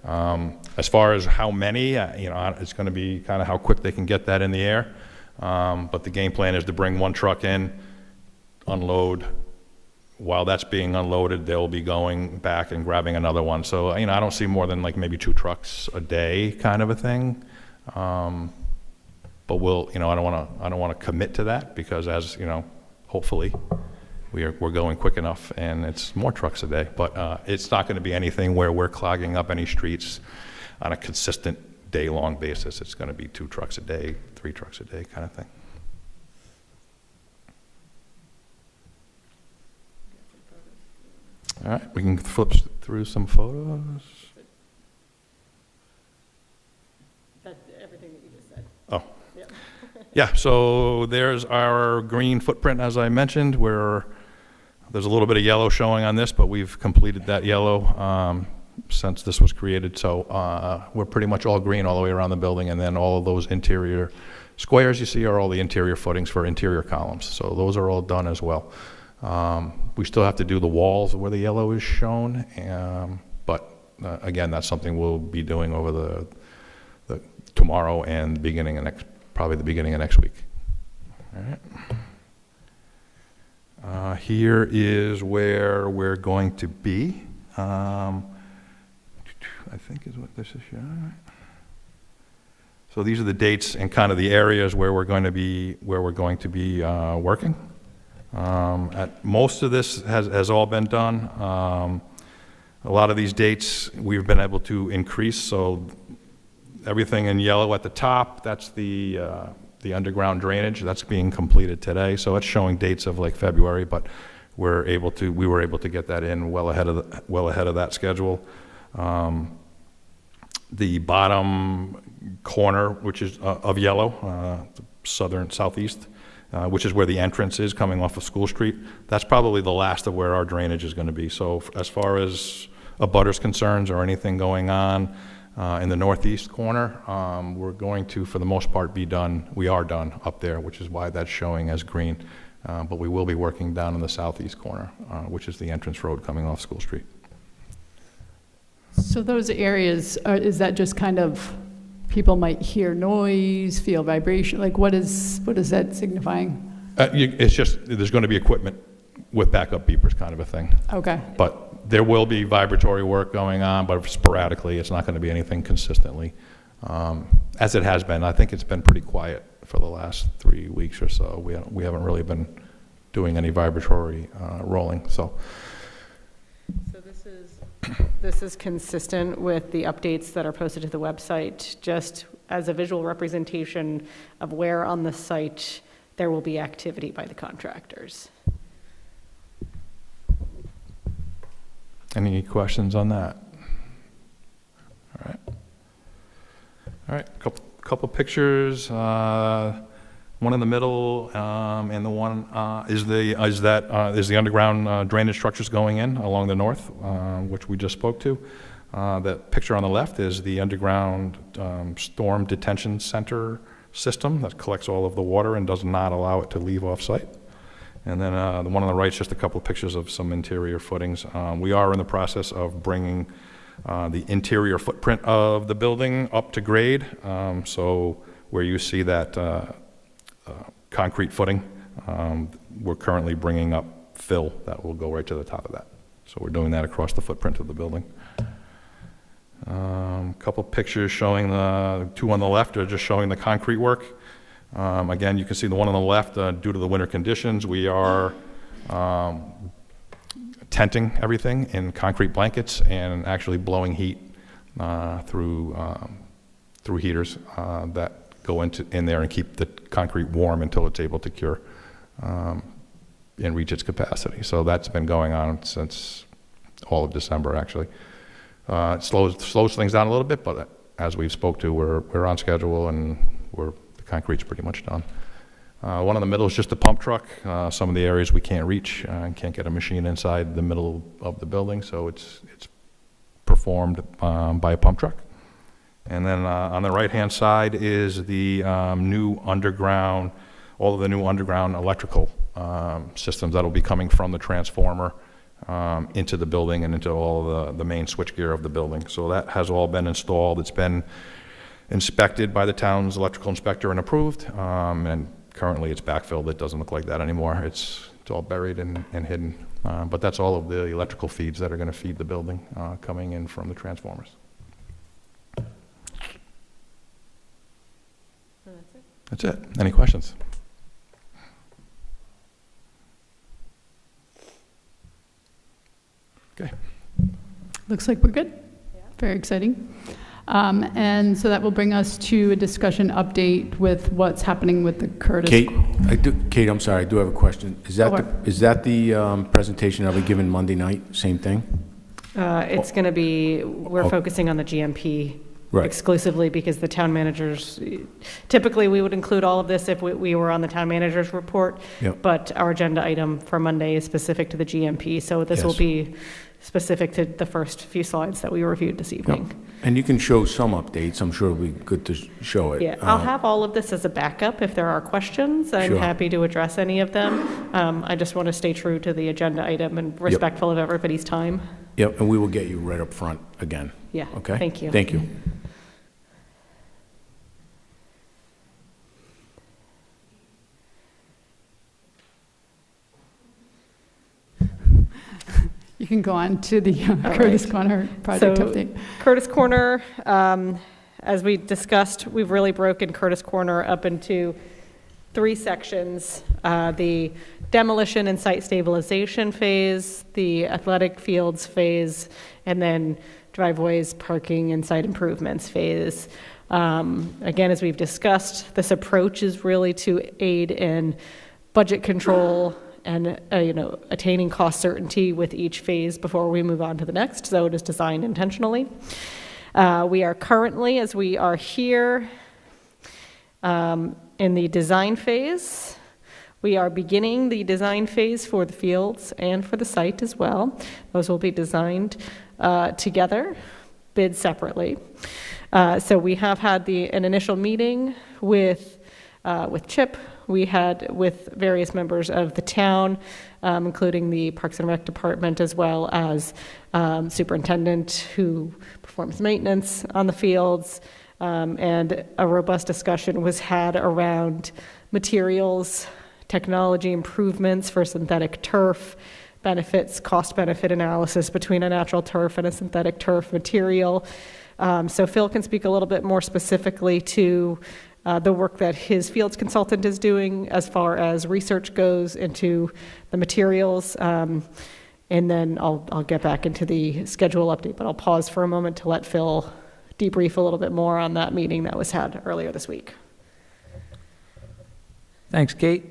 As far as how many, it's going to be kind of how quick they can get that in the air. But the game plan is to bring one truck in, unload. While that's being unloaded, they'll be going back and grabbing another one. So, I don't see more than like maybe 2 trucks a day kind of a thing. But I don't want to commit to that because hopefully we're going quick enough, and it's more trucks a day, but it's not going to be anything where we're clogging up any streets on a consistent day-long basis. It's going to be 2 trucks a day, 3 trucks a day kind of thing. All right, we can flip through some photos. That's everything that you just said. Oh. Yeah. Yeah, so there's our green footprint, as I mentioned, where there's a little bit of yellow showing on this, but we've completed that yellow. since this was created. So we're pretty much all green all the way around the building, and then all of those interior squares you see are all the interior footings for interior columns. So those are all done as well. We still have to do the walls where the yellow is shown, but again, that's something we'll be doing over the tomorrow and probably the beginning of next week. All right. Here is where we're going to be. I think is what this is showing. So these are the dates and kind of the areas where we're going to be working. Most of this has all been done. A lot of these dates we've been able to increase. So everything in yellow at the top, that's the underground drainage. That's being completed today. So it's showing dates of like February, but we were able to get that in well ahead of that schedule. The bottom corner, which is of yellow, southeast, which is where the entrance is coming off of School Street, that's probably the last of where our drainage is going to be. So as far as abutters concerns or anything going on in the northeast corner, we're going to, for the most part, we are done up there, which is why that's showing as green. But we will be working down in the southeast corner, which is the entrance road coming off School Street. So those areas, is that just kind of, people might hear noise, feel vibration? Like what is that signifying? It's just, there's going to be equipment with backup beepers kind of a thing. Okay. But there will be vibratory work going on, but sporadically. It's not going to be anything consistently. As it has been, I think it's been pretty quiet for the last 3 weeks or so. We haven't really been doing any vibratory rolling. So this is consistent with the updates that are posted to the website, just as a visual representation of where on the site there will be activity by the contractors. any questions on that? All right, couple pictures. One in the middle, and the one is the underground drainage structures going in along the north, which we just spoke to. The picture on the left is the underground storm detention center system that collects all of the water and does not allow it to leave off-site. And then the one on the right is just a couple of pictures of some interior footings. We are in the process of bringing the interior footprint of the building up to grade. So where you see that concrete footing, we're currently bringing up fill that will go right to the top of that. So we're doing that across the footprint of the building. Couple pictures showing the two on the left are just showing the concrete work. Again, you can see the one on the left, due to the winter conditions, we are tenting everything in concrete blankets and actually blowing heat through heaters that go in there and keep the concrete warm until it's able to cure and reach its capacity. So that's been going on since all of December, actually. It slows things down a little bit, but as we've spoke to, we're on schedule and the concrete's pretty much done. One in the middle is just a pump truck. Some of the areas we can't reach and can't get a machine inside the middle of the building, so it's performed by a pump truck. And then on the right-hand side is the new underground, all of the new underground electrical systems that will be coming from the transformer into the building and into all of the main switchgear of the building. So that has all been installed. It's been inspected by the town's electrical inspector and approved, and currently it's backfilled. It doesn't look like that anymore. It's all buried and hidden. But that's all of the electrical feeds that are going to feed the building coming in from the transformers. That's it. Any questions? Okay. Looks like we're good. Yeah. Very exciting. And so that will bring us to a discussion update with what's happening with the Curtis. Kate, I'm sorry, I do have a question. Is that the presentation that we given Monday night? Same thing? It's going to be, we're focusing on the GMP exclusively because the town managers, typically we would include all of this if we were on the town manager's report, but our agenda item for Monday is specific to the GMP. So this will be specific to the first few slides that we reviewed this evening. And you can show some updates. I'm sure it'll be good to show it. Yeah, I'll have all of this as a backup if there are questions. I'm Sure. happy to address any of them. I just want to stay true to the agenda item and respectful of everybody's time. Yep, and we will get you right up front again. Yeah, Okay? thank you. Thank you. You can go on to the All Curtis right. Corner project So, update. Curtis Corner, as we discussed, we've really broken Curtis Corner up into 3 sections. The demolition and site stabilization phase, the athletic fields phase, and then driveways, parking, and site improvements phase. Again, as we've discussed, this approach is really to aid in budget control and attaining cost certainty with each phase before we move on to the next. So it is designed intentionally. We are currently, as we are here, in the design phase. We are beginning the design phase for the fields and for the site as well. Those will be designed together, bid separately. So we have had an initial meeting with Chip. We had with various members of the town, including the Parks and Rec Department, as well as superintendent who performs maintenance on the fields, and a robust discussion was had around materials, technology improvements for synthetic turf, benefits, cost-benefit analysis between a natural turf and a synthetic turf material. So Phil can speak a little bit more specifically to the work that his fields consultant is doing as far as research goes into the materials. And then I'll get back into the schedule update, but I'll pause for a moment to let Phil debrief a little bit more on that meeting that was had earlier this week. Thanks, Kate.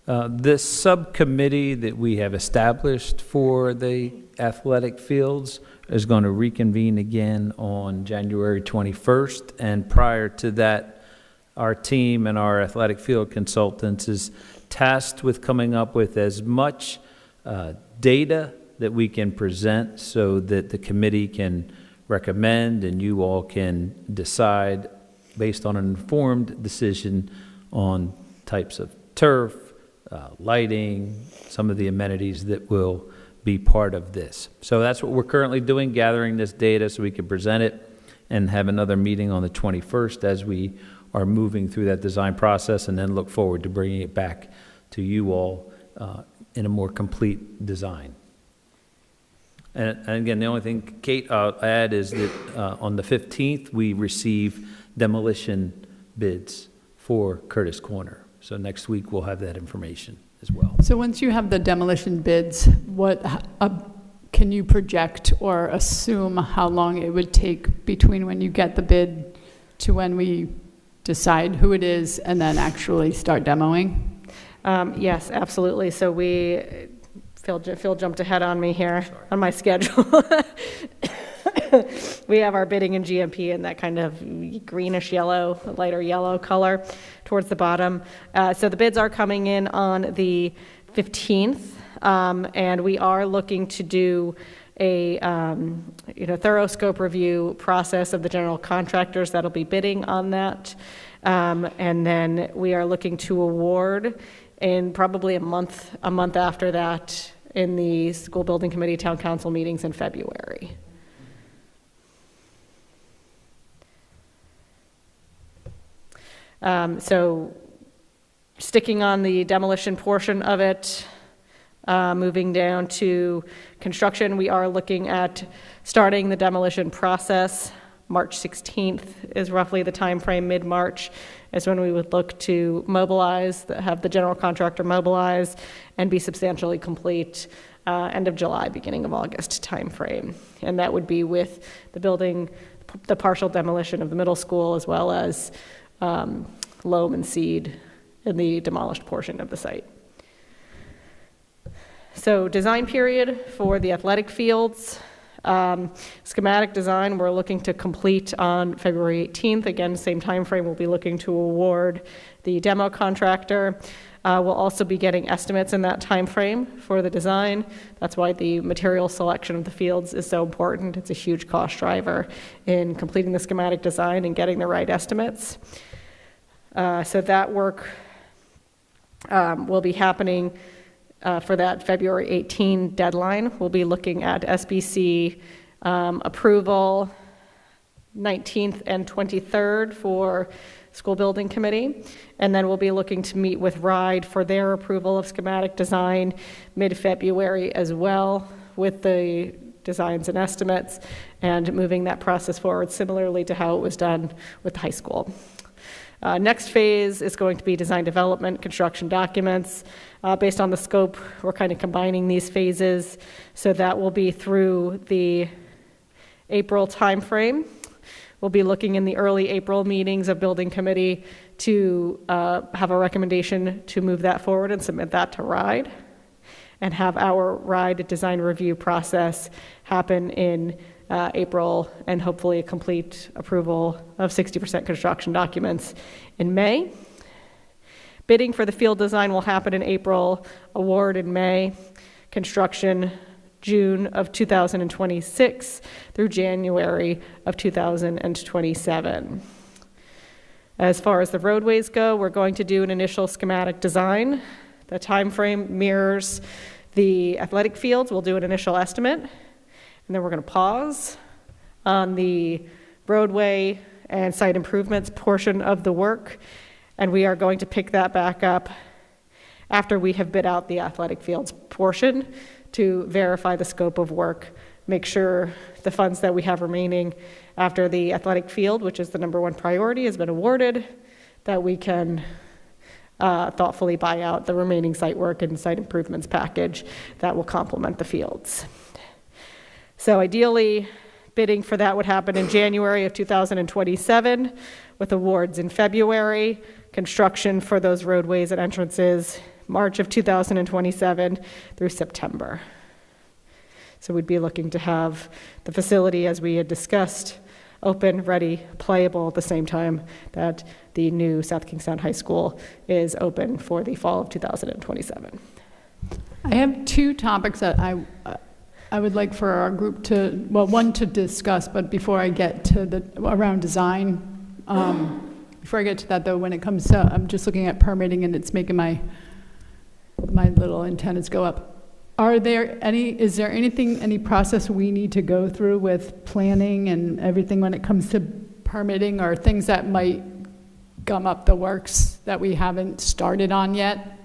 This subcommittee that we have established for the athletic fields is going to reconvene again on January 21st. And prior to that, our team and our athletic field consultants is tasked with coming up with as much data that we can present so that the committee can recommend and you all can decide based on an informed decision on types of turf, lighting, some of the amenities that will be part of this. So that's what we're currently doing, gathering this data so we can present it and have another meeting on the 21st as we are moving through that design process, and then look forward to bringing it back to you all in a more complete design. And again, the only thing, Kate, I'll add is that on the 15th, we receive demolition bids for Curtis Corner. So next week, we'll have that information as well. So once you have the demolition bids, what can you project or assume how long it would take between when you get the bid to when we decide who it is and then actually start demoing? Yes, absolutely. So Phil jumped ahead on me here on my schedule. We have our bidding in GMP in that kind of greenish yellow, lighter yellow color towards the bottom. So the bids are coming in on the 15th, and we are looking to do a thorough scope review process of the general contractors that'll be bidding on that. And then we are looking to award in probably a month after that in the school building committee town council meetings in February. So sticking on the demolition portion of it, moving down to construction, we are looking at starting the demolition process. March 16th is roughly the time frame. Mid-March is when we would look to mobilize, have the general contractor mobilize and be substantially complete end of July, beginning of August time frame. And that would be with the building, the partial demolition of the middle school, as well as loam and seed in the demolished portion of the site. So design period for the athletic fields. Schematic design we're looking to complete on February 18th. Again, same time frame, we'll be looking to award the demo contractor. We'll also be getting estimates in that time frame for the design. That's why the material selection of the fields is so important. It's a huge cost driver in completing the schematic design and getting the right estimates. So that work will be happening for that February 18 deadline. We'll be looking at SBC approval 19th and 23rd for school building committee. And then we'll be looking to meet with RIDE for their approval of schematic design mid-February as well, with the designs and estimates, and moving that process forward similarly to how it was done with the high school. Next phase is going to be design development, construction documents. Based on the scope, we're kind of combining these phases, so that will be through the April timeframe. We'll be looking in the early April meetings of building committee to have a recommendation to move that forward and submit that to RIDE, and have our RIDE design review process happen in April, and hopefully a complete approval of 60% construction documents in May. Bidding for the field design will happen in April, award in May, construction June of 2026 through January of 2027. As far as the roadways go, we're going to do an initial schematic design. The time frame mirrors the athletic fields. We'll do an initial estimate, and then we're going to pause on the roadway and site improvements portion of the work, and we are going to pick that back up after we have bid out the athletic fields portion to verify the scope of work, make sure the funds that we have remaining after the athletic field, which is the #1 priority, has been awarded, that we can thoughtfully buy out the remaining site work and site improvements package that will complement the fields. So ideally, bidding for that would happen in January of 2027, with awards in February, construction for those roadways and entrances March of 2027 through September. So we'd be looking to have the facility, as we had discussed, open, ready, playable at the same time that the new South Kingstown High School is open for the fall of 2027. I have two topics that I would like for our group to, well, one to discuss, but before I get to the, around design, before I get to that though, when it comes to, I'm just looking at permitting and it's making my little antennas go up. Is there anything, any process we need to go through with planning and everything when it comes to permitting, or things that might gum up the works that we haven't started on yet?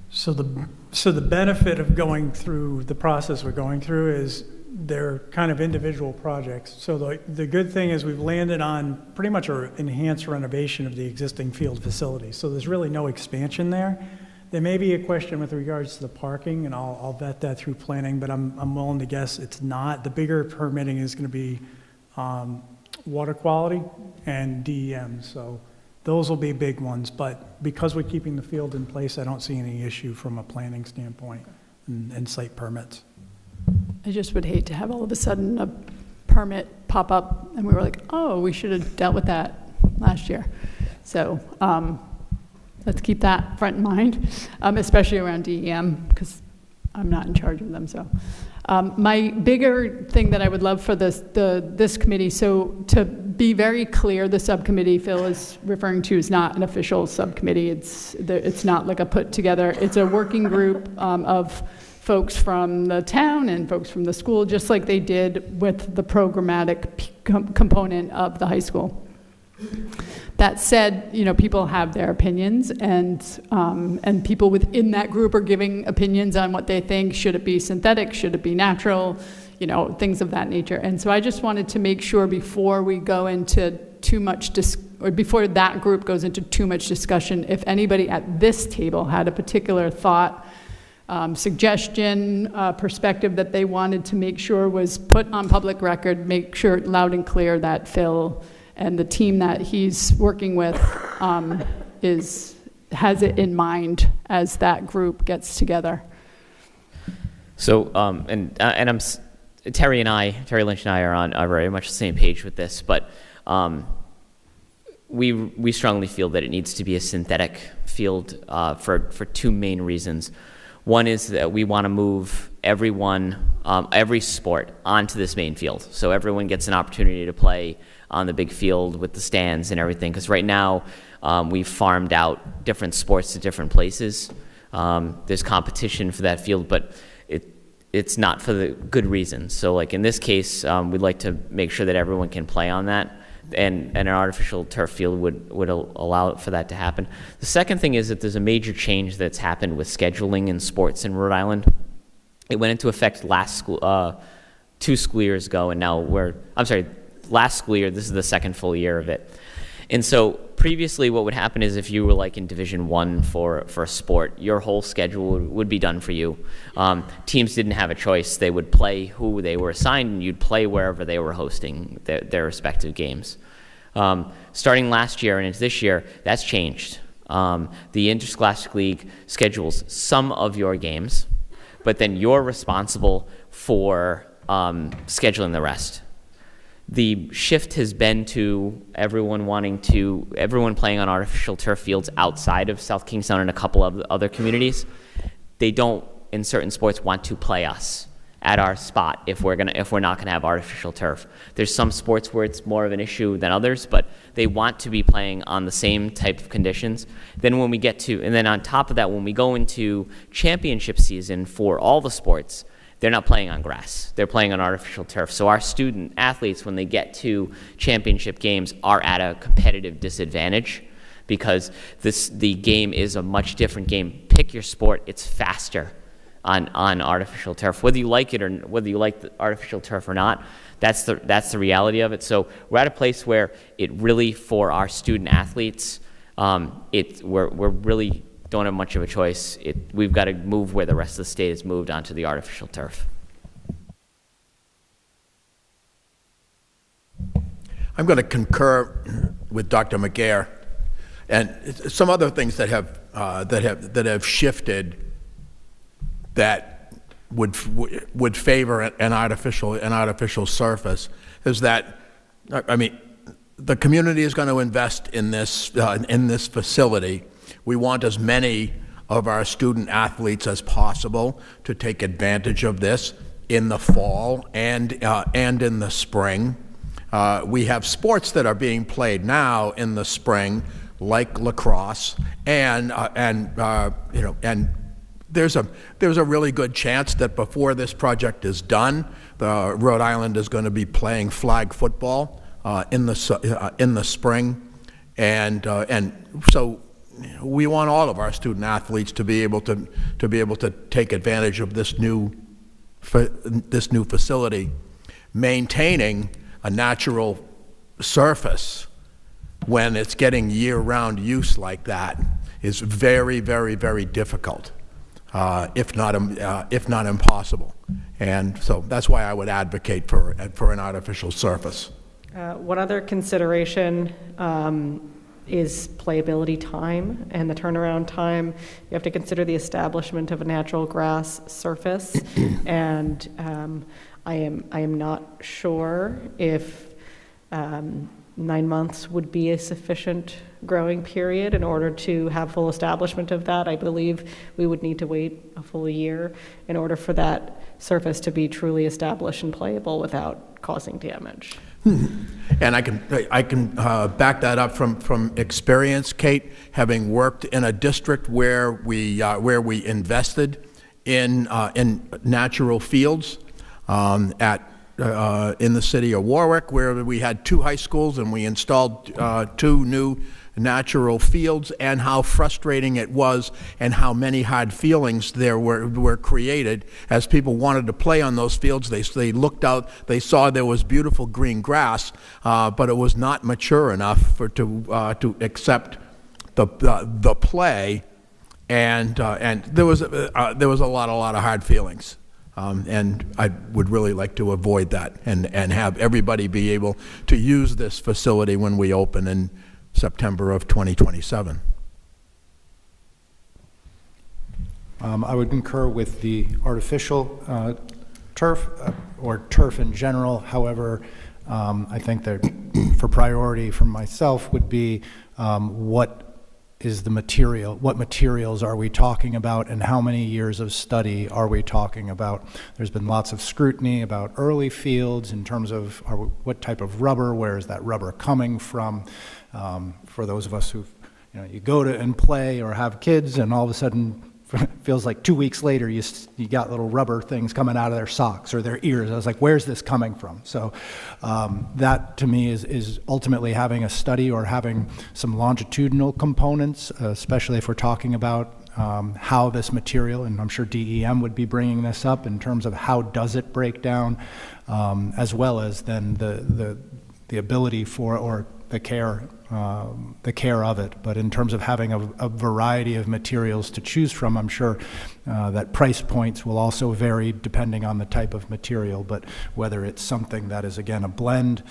So the benefit of going through the process we're going through is they're kind of individual projects. So the good thing is we've landed on pretty much an enhanced renovation of the existing field facility. So there's really no expansion there. There may be a question with regards to the parking, and I'll vet that through planning, but I'm willing to guess it's not. The bigger permitting is going to be water quality and DEM, so those will be big ones. But because we're keeping the field in place, I don't see any issue from a planning standpoint and site permits. I just would hate to have all of a sudden a permit pop up and we were like, oh, we should have dealt with that last year. So let's keep that front in mind, especially around DEM, because I'm not in charge of them. So my bigger thing that I would love for this committee, so to be very clear, the subcommittee Phil is referring to is not an official subcommittee. It's not like a put together. It's a working group of folks from the town and folks from the school, just like they did with the programmatic component of the high school. That said, people have their opinions, and people within that group are giving opinions on what they think. Should it be synthetic? Should it be natural? Things of that nature. And so I just wanted to make sure before we go into too much, or before that group goes into too much discussion, if anybody at this table had a particular thought, suggestion, perspective that they wanted to make sure was put on public record, make sure loud and clear that Phil and the team that he's working with has it in mind as that group gets together. So, Terry Lynch and I are very much the same page with this, but we strongly feel that it needs to be a synthetic field for two main reasons. One is that we want to move everyone, every sport onto this main field, so everyone gets an opportunity to play on the big field with the stands and everything. Because right now we've farmed out different sports to different places. There's competition for that field, but it's not for the good reasons. So like in this case, we'd like to make sure that everyone can play on that. And an artificial turf field would allow for that to happen. The second thing is that there's a major change that's happened with scheduling in sports in Rhode Island. It went into effect two school years ago, and now last school year, this is the second full year of it. And so previously what would happen is if you were like in Division I for a sport, your whole schedule would be done for you. Teams didn't have a choice. They would play who they were assigned, and you'd play wherever they were hosting their respective games. Starting last year and into this year, that's changed. The Interscholastic League schedules some of your games, but then you're responsible for scheduling the rest. The shift has been to everyone playing on artificial turf fields outside of South Kingstown and a couple of other communities. They don't, in certain sports, want to play us at our spot if we're not gonna have artificial turf. There's some sports where it's more of an issue than others, but they want to be playing on the same type of conditions. Then then on top of that, when we go into championship season for all the sports, they're not playing on grass. They're playing on artificial turf. So our student athletes, when they get to championship games, are at a competitive disadvantage because the game is a much different game. Pick your sport. It's faster on artificial turf. Whether you like it or whether you like the artificial turf or not, that's the reality of it. So we're at a place where it really, for our student athletes, we're really don't have much of a choice. We've got to move where the rest of the state has moved onto the artificial turf. I'm going to concur with Dr. McGair and some other things that have shifted that would favor an artificial surface is that, I mean, the community is going to invest in this facility. We want as many of our student athletes as possible to take advantage of this in the fall and in the spring. We have sports that are being played now in the spring, like lacrosse, and there's a really good chance that before this project is done, Rhode Island is going to be playing flag football in the spring, and so we want all of our student athletes to be able to take advantage of this new facility, maintaining a natural surface when it's getting year-round use like that is very, very, very difficult, if not impossible. And so that's why I would advocate for an artificial surface. One other consideration is playability time and the turnaround time. You have to consider the establishment of a natural grass surface, and I am not sure if 9 months would be a sufficient growing period in order to have full establishment of that. I believe we would need to wait a full year in order for that surface to be truly established and playable without causing damage. And I can back that up from experience, Kate, having worked in a district where we invested in natural fields in the city of Warwick, where we had 2 high schools and we installed 2 new natural fields, and how frustrating it was and how many hard feelings there were created as people wanted to play on those fields. They looked out, they saw there was beautiful green grass, but it was not mature enough to accept the play, and there was a lot of hard feelings. And I would really like to avoid that and have everybody be able to use this facility when we open in September of 2027. I would concur with the artificial turf or turf in general. However, I think that for priority from myself would be what is the material, what materials are we talking about, and how many years of study are we talking about? There's been lots of scrutiny about early fields in terms of what type of rubber, where is that rubber coming from? For those of us who, you go to and play or have kids, and all of a sudden feels like 2 weeks later you got little rubber things coming out of their socks or their ears. I was like, where's this coming from? So that to me is ultimately having a study or having some longitudinal components, especially if we're talking about how this material, and I'm sure DEM would be bringing this up in terms of how does it break down, as well as then the ability for, or the care of it. But in terms of having a variety of materials to choose from, I'm sure that price points will also vary depending on the type of material, but whether it's something that is, again, a blend,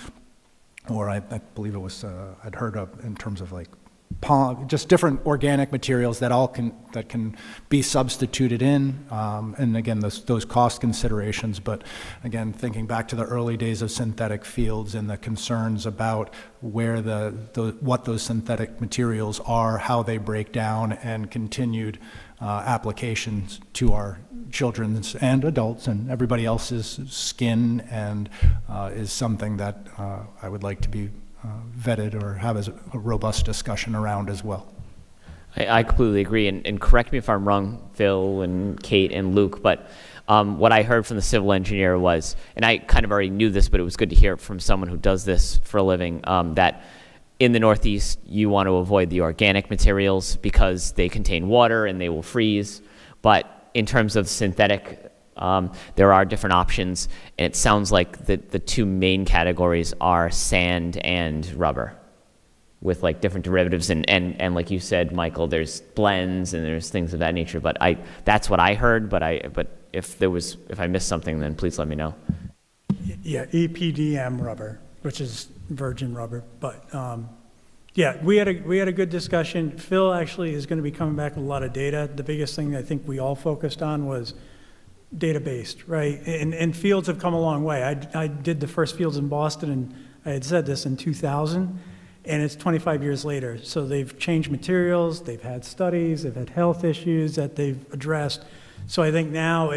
or I believe it was, I'd heard of in terms of like palm, just different organic materials that can be substituted in, and again, those cost considerations. But again, thinking back to the early days of synthetic fields and the concerns about where what those synthetic materials are, how they break down, and continued applications to our children's and adults and everybody else's skin, and is something that I would like to be vetted or have as a robust discussion around as well. I completely agree, and correct me if I'm wrong, Phil and Kate and Luke, but what I heard from the civil engineer was, and I kind of already knew this, but it was good to hear it from someone who does this for a living, that in the Northeast you want to avoid the organic materials because they contain water and they will freeze, but in terms of synthetic, there are different options, and it sounds like the two main categories are sand and rubber, with like different derivatives, and like you said, Michael, there's blends and there's things of that nature. But that's what I heard. But if I missed something, then please let me know. Yeah, EPDM rubber, which is virgin rubber. But yeah, we had a good discussion. Phil actually is going to be coming back with a lot of data. The biggest thing I think we all focused on was data-based, right? And fields have come a long way. I did the first fields in Boston, and I had said this in 2000, and it's 25 years later. So they've changed materials, they've had studies, they've had health issues that they've addressed. So I think now,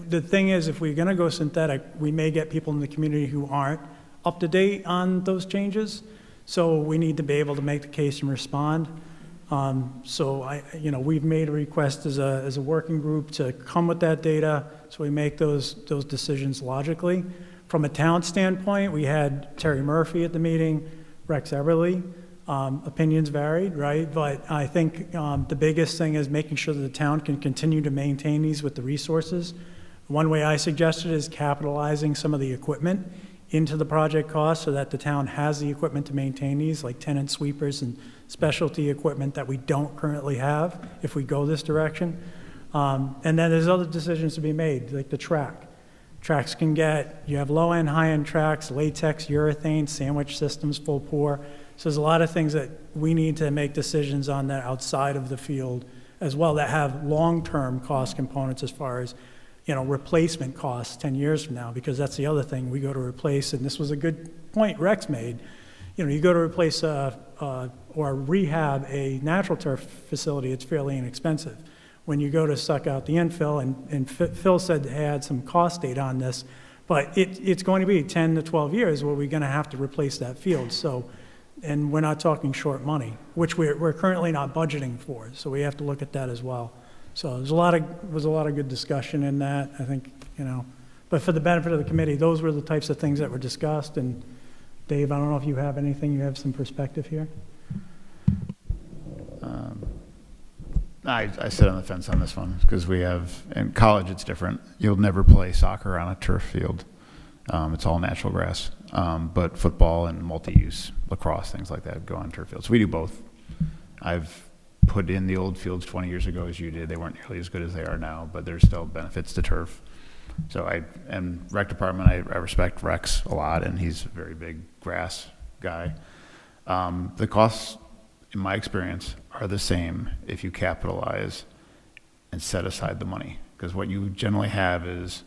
the thing is, if we're going to go synthetic, we may get people in the community who aren't up to date on those changes. So we need to be able to make the case and respond. So we've made a request as a working group to come with that data, so we make those decisions logically. From a town standpoint, we had Terry Murphy at the meeting, Rex Everly. Opinions varied, right? But I think the biggest thing is making sure that the town can continue to maintain these with the resources. One way I suggested is capitalizing some of the equipment into the project cost so that the town has the equipment to maintain these, like tenant sweepers and specialty equipment that we don't currently have if we go this direction. And then there's other decisions to be made, like the track. Tracks you have low-end, high-end tracks, latex, urethane, sandwich systems, full pour. So there's a lot of things that we need to make decisions on that outside of the field as well, that have long-term cost components as far as replacement costs 10 years from now, because that's the other thing we go to replace, and this was a good point Rex made. You go to replace or rehab a natural turf facility, it's fairly inexpensive. When you go to suck out the infill, and Phil said they had some cost data on this, but it's going to be 10 to 12 years where we're going to have to replace that field. So, and we're not talking short money, which we're currently not budgeting for. So we have to look at that as well. So was a lot of good discussion in that, I think, but for the benefit of the committee, those were the types of things that were discussed. And Dave, I don't know if you have anything, you have some perspective here? I sit on the fence on this one because in college it's different. You'll never play soccer on a turf field. It's all natural grass. But football and multi-use, lacrosse, things like that go on turf fields. We do both. I've put in the old fields 20 years ago as you did. They weren't nearly as good as they are now, but there's still benefits to turf. So and rec department, I respect Rex a lot, and he's a very big grass guy. The costs, in my experience, are the same if you capitalize and set aside the money. Because what you generally have is,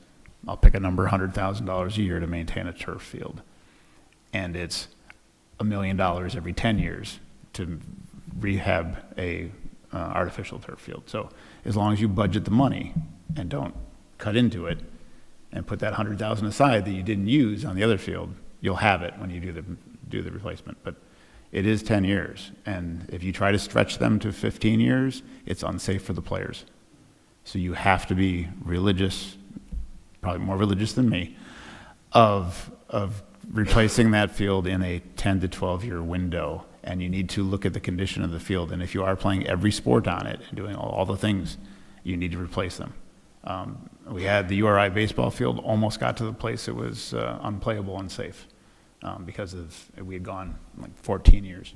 I'll pick a number, $100,000 a year to maintain a turf field. And it's $1 million every 10 years to rehab a artificial turf field. So as long as you budget the money and don't cut into it and put that 100,000 aside that you didn't use on the other field, you'll have it when you do the replacement. But it is 10 years, and if you try to stretch them to 15 years, it's unsafe for the players. So you have to be religious, probably more religious than me, of replacing that field in a 10 to 12 year window. And you need to look at the condition of the field. And if you are playing every sport on it and doing all the things, you need to replace them. We had the URI baseball field almost got to the place it was unplayable and unsafe because we had gone like 14 years.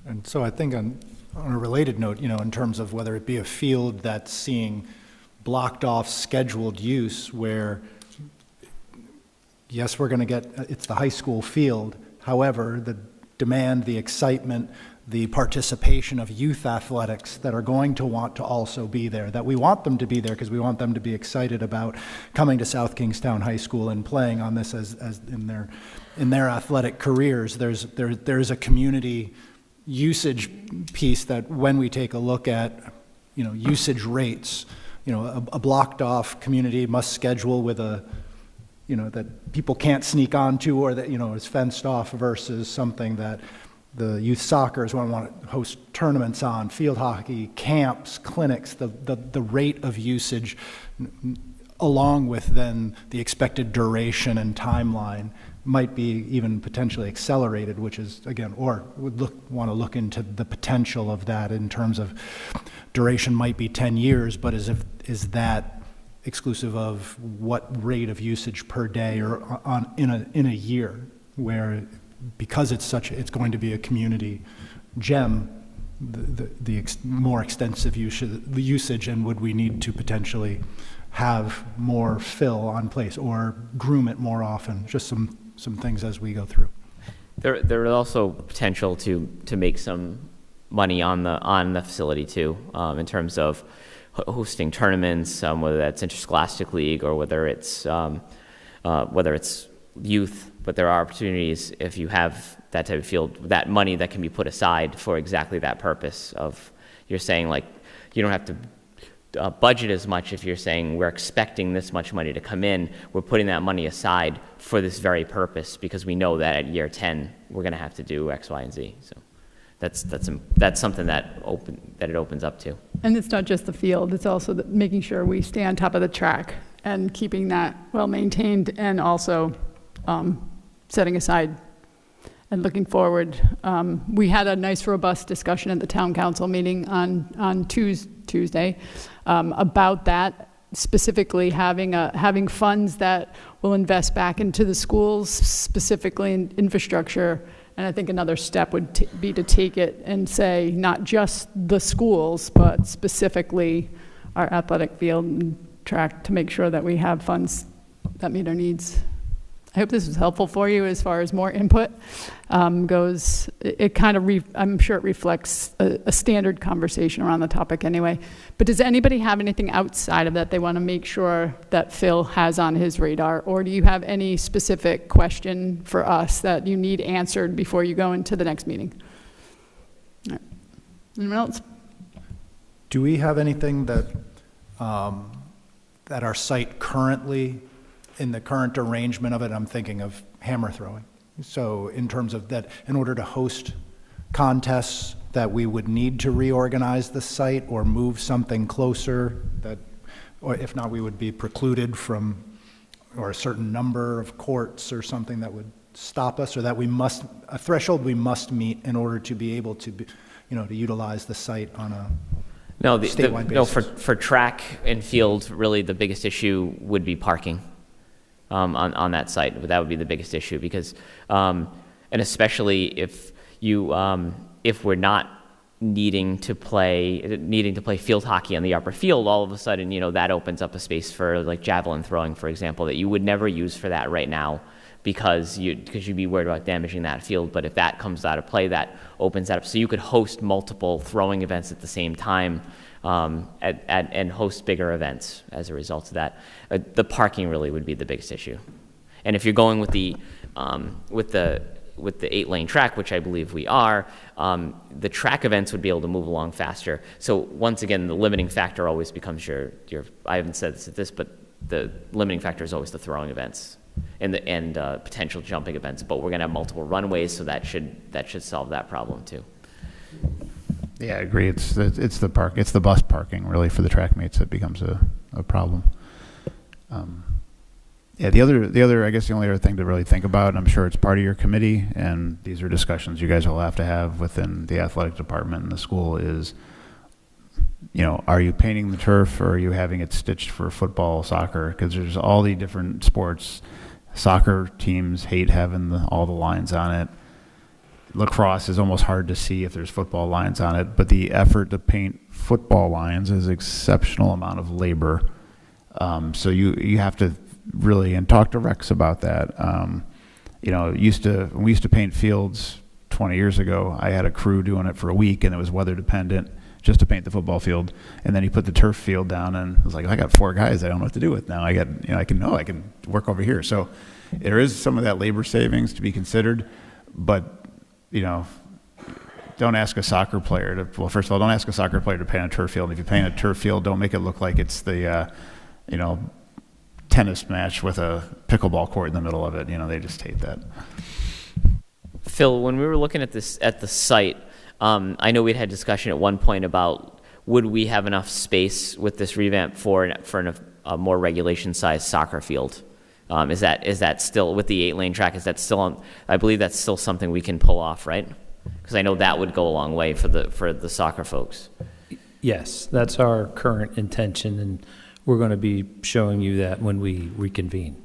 And so I think on a related note, in terms of whether it be a field that's seeing blocked off scheduled use where, yes, we're going to get, it's the high school field. However, the demand, the excitement, the participation of youth athletics that are going to want to also be there, that we want them to be there because we want them to be excited about coming to South Kingstown High School and playing on this as in their athletic careers. There's a community usage piece that when we take a look at, usage rates, a blocked off community must schedule with that people can't sneak onto or that, is fenced off versus something that the youth soccer is want to host tournaments on, field hockey, camps, clinics, the rate of usage along with then the expected duration and timeline might be even potentially accelerated, which is, again, or would want to look into the potential of that in terms of duration might be 10 years, but is that exclusive of what rate of usage per day or in a year, where because it's going to be a community gem, the more extensive usage, and would we need to potentially have more fill on place or groom it more often? Just some things as we go through. There is also potential to make some money on the facility too, in terms of hosting tournaments, whether that's interscholastic league or whether it's youth. But there are opportunities if you have that type of field, that money that can be put aside for exactly that purpose of, you're saying like, you don't have to budget as much if you're saying we're expecting this much money to come in, we're putting that money aside for this very purpose because we know that at year 10 we're going to have to do X, Y, and Z. So that's something that it opens up to. And it's not just the field, it's also making sure we stay on top of the track and keeping that well maintained, and also setting aside and looking forward. We had a nice robust discussion at the town council meeting on Tuesday about that, specifically having funds that will invest back into the schools, specifically in infrastructure. And I think another step would be to take it and say not just the schools, but specifically our athletic field and track, to make sure that we have funds that meet our needs. I hope this was helpful for you as far as more input goes. It kind of, I'm sure it reflects a standard conversation around the topic anyway. But does anybody have anything outside of that they want to make sure that Phil has on his radar? Or do you have any specific question for us that you need answered before you go into the next meeting? All right. Anyone else? Do we have anything that at our site currently, in the current arrangement of it, I'm thinking of hammer throwing. So in terms of that, in order to host contests, that we would need to reorganize the site or move something closer, or if not, we would be precluded from, or a certain number of courts or something that would stop us, or that a threshold we must meet in order to be able to, to utilize the site on a statewide basis. No, for track and field, really the biggest issue would be parking. On that site, that would be the biggest issue because, and especially if we're not needing to play field hockey on the upper field, all of a sudden, that opens up a space for like javelin throwing, for example, that you would never use for that right now because you'd be worried about damaging that field. But if that comes out of play, that opens that up. So you could host multiple throwing events at the same time. And host bigger events as a result of that. The parking really would be the biggest issue. And if you're going with the with the 8-lane track, which I believe we are, the track events would be able to move along faster. So once again, the limiting factor always becomes your I haven't said this, but the limiting factor is always the throwing events and potential jumping events. But we're going to have multiple runways, so that should solve that problem too. Yeah, I agree. It's the bus parking really for the track mates that becomes a problem. Yeah, the other, I guess the only other thing to really think about, and I'm sure it's part of your committee, and these are discussions you guys will have to have within the athletic department and the school is, are you painting the turf or are you having it stitched for football, soccer? Because there's all the different sports. Soccer teams hate having all the lines on it. Lacrosse is almost hard to see if there's football lines on it, but the effort to paint football lines is exceptional amount of labor. So you have to really, and talk to Rex about that. When we used to paint fields 20 years ago, I had a crew doing it for a week, and it was weather dependent just to paint the football field. And then he put the turf field down, and I was like, I got 4 guys I don't know what to do with now. I can work over here. So there is some of that labor savings to be considered, but don't ask a soccer player first of all, don't ask a soccer player to paint a turf field. If you paint a turf field, don't make it look like it's the tennis match with a pickleball court in the middle of it. They just hate that. Phil, when we were looking at the site, I know we'd had discussion at one point about would we have enough space with this revamp for a more regulation-sized soccer field? Is that still, with the 8-lane track, is that still on? I believe that's still something we can pull off, right? Because I know that would go a long way for the soccer folks. Yes, that's our current intention, and we're going to be showing you that when we reconvene.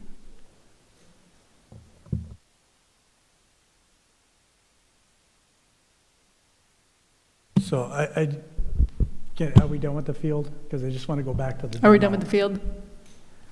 So are we done with the field? Because I just want to go back to the. Are we done with the field?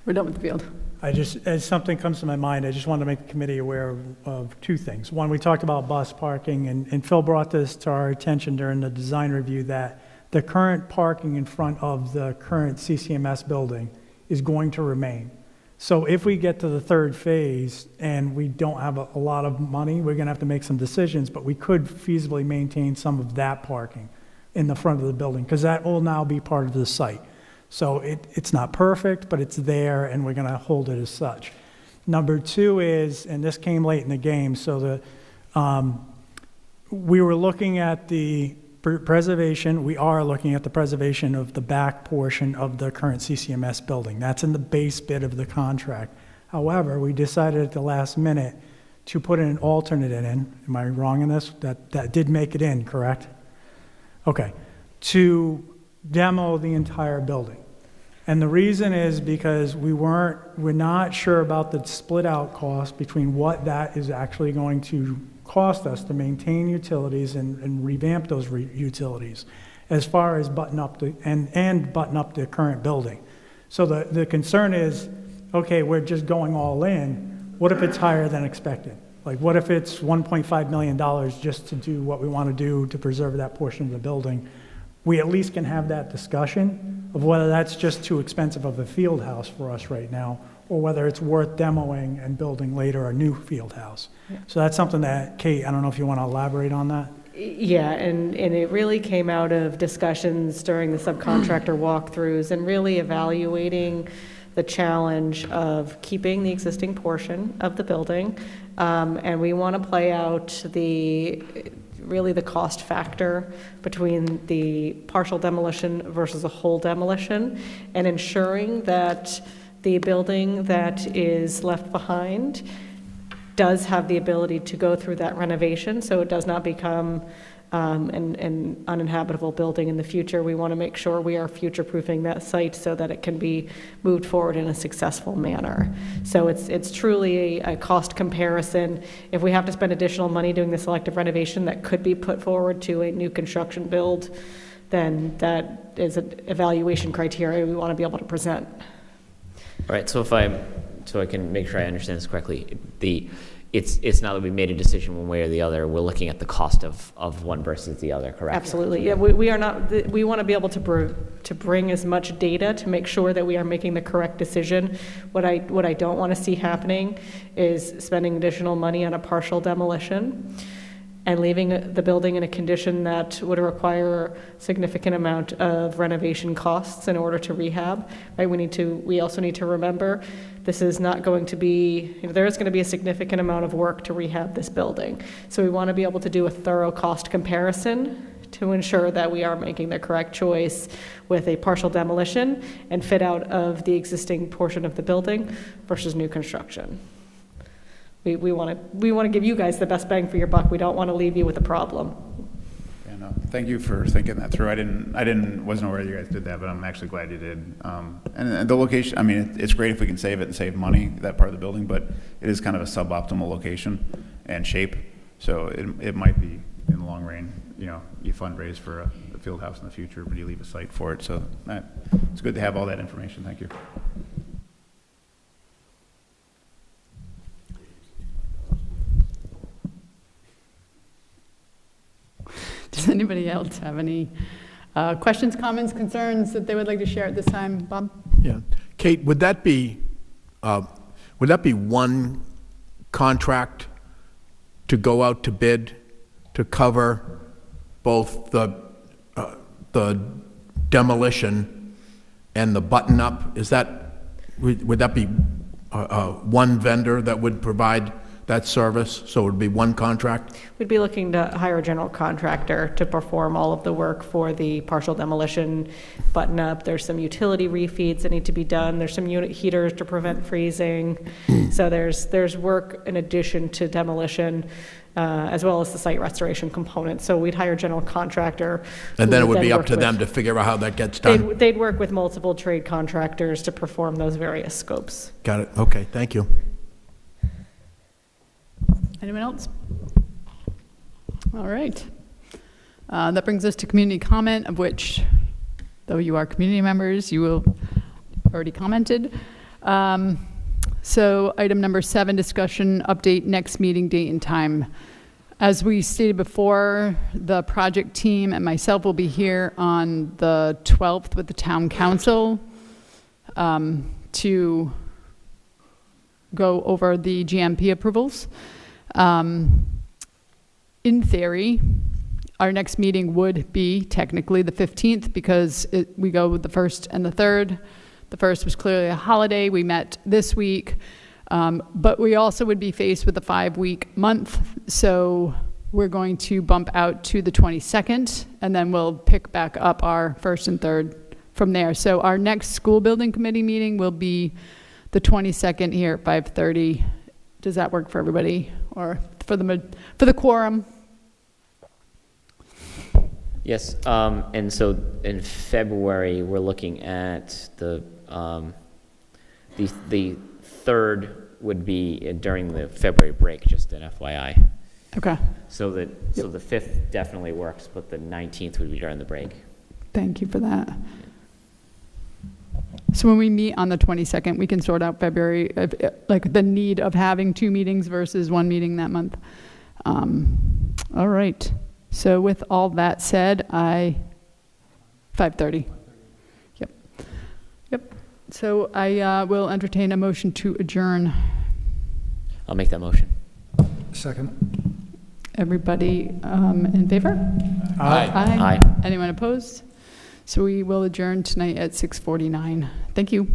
We're done with the field. As something comes to my mind, I just want to make the committee aware of 2 things. One, we talked about bus parking, and Phil brought this to our attention during the design review that the current parking in front of the current CCMS building is going to remain. So if we get to the 3rd phase and we don't have a lot of money, we're going to have to make some decisions, but we could feasibly maintain some of that parking in the front of the building, because that will now be part of the site. So it's not perfect, but it's there, and we're going to hold it as such. Number 2 is, and this came late in the game, so we were looking at the preservation. We are looking at the preservation of the back portion of the current CCMS building. That's in the base bid of the contract. However, we decided at the last minute to put an alternate in. Am I wrong in this? That did make it in, correct? Okay. To demo the entire building. And the reason is because we're not sure about the split out cost between what that is actually going to cost us to maintain utilities and revamp those utilities as far as button up the current building. So the concern is, okay, we're just going all in. What if it's higher than expected? Like, what if it's $1.5 million just to do what we want to do to preserve that portion of the building? We at least can have that discussion of whether that's just too expensive of a field house for us right now, or whether it's worth demoing and building later a new field house. Yeah. So that's something that, Kate, I don't know if you want to elaborate on that. Yeah, and it really came out of discussions during the subcontractor walkthroughs and really evaluating the challenge of keeping the existing portion of the building. And we want to play out really the cost factor between the partial demolition versus a whole demolition, and ensuring that the building that is left behind does have the ability to go through that renovation, so it does not become an uninhabitable building in the future. We want to make sure we are future-proofing that site so that it can be moved forward in a successful manner. So it's truly a cost comparison. If we have to spend additional money doing the selective renovation that could be put forward to a new construction build, then that is an evaluation criteria we want to be able to present. All right, so I can make sure I understand this correctly, it's not that we made a decision one way or the other. We're looking at the cost of one versus the other, correct? Absolutely. Yeah, we are not, we want to be able to bring as much data to make sure that we are making the correct decision. What I don't want to see happening is spending additional money on a partial demolition and leaving the building in a condition that would require a significant amount of renovation costs in order to rehab. Right? We also need to remember this is not going to be, there is going to be a significant amount of work to rehab this building. So we want to be able to do a thorough cost comparison to ensure that we are making the correct choice with a partial demolition and fit out of the existing portion of the building versus new construction. We want to give you guys the best bang for your buck. We don't want to leave you with a problem. Yeah, no, thank you for thinking that through. Wasn't aware you guys did that, but I'm actually glad you did. And the location, I mean, it's great if we can save it and save money, that part of the building, but it is kind of a suboptimal location and shape. So it might be, in the long range, you fundraise for a field house in the future, but you leave a site for it. So it's good to have all that information. Thank you. Does anybody else have any questions, comments, concerns that they would like to share at this time? Bob? Yeah. Kate, would that be one contract to go out to bid to cover both the demolition and the button-up? Would that be one vendor that would provide that service, so it would be one contract? We'd be looking to hire a general contractor to perform all of the work for the partial demolition, button up. There's some utility refeeds that need to be done. There's some unit heaters to prevent freezing. So there's work in addition to demolition, as well as the site restoration component. So we'd hire a general contractor. And then it would be up to them to figure out how that gets done? They'd work with multiple trade contractors to perform those various scopes. Got it. Okay, thank you. Anyone else? All right. That brings us to community comment, of which, though you are community members, you will already commented. So item number 7, discussion update, next meeting date and time. As we stated before, the project team and myself will be here on the 12th with the town council to go over the GMP approvals. In theory, our next meeting would be technically the 15th because we go with the 1st and the 3rd. The 1st was clearly a holiday. We met this week, but we also would be faced with a 5-week month. So we're going to bump out to the 22nd, and then we'll pick back up our 1st and 3rd from there. So our next school building committee meeting will be the 22nd here at 5:30. Does that work for everybody, or for the quorum? Yes, and so in February, we're looking at the 3rd would be during the February break, just an FYI. Okay. So the 5th definitely works, but the 19th would be during the break. Thank you for that. So when we meet on the 22nd, we can sort out February, like the need of having 2 meetings versus 1 meeting that month. All right. So with all that said, 5:30. Yep. So I will entertain a motion to adjourn. I'll make that motion. Second. Everybody in favor? Aye. Aye. Anyone opposed? So we will adjourn tonight at 6:49. Thank you.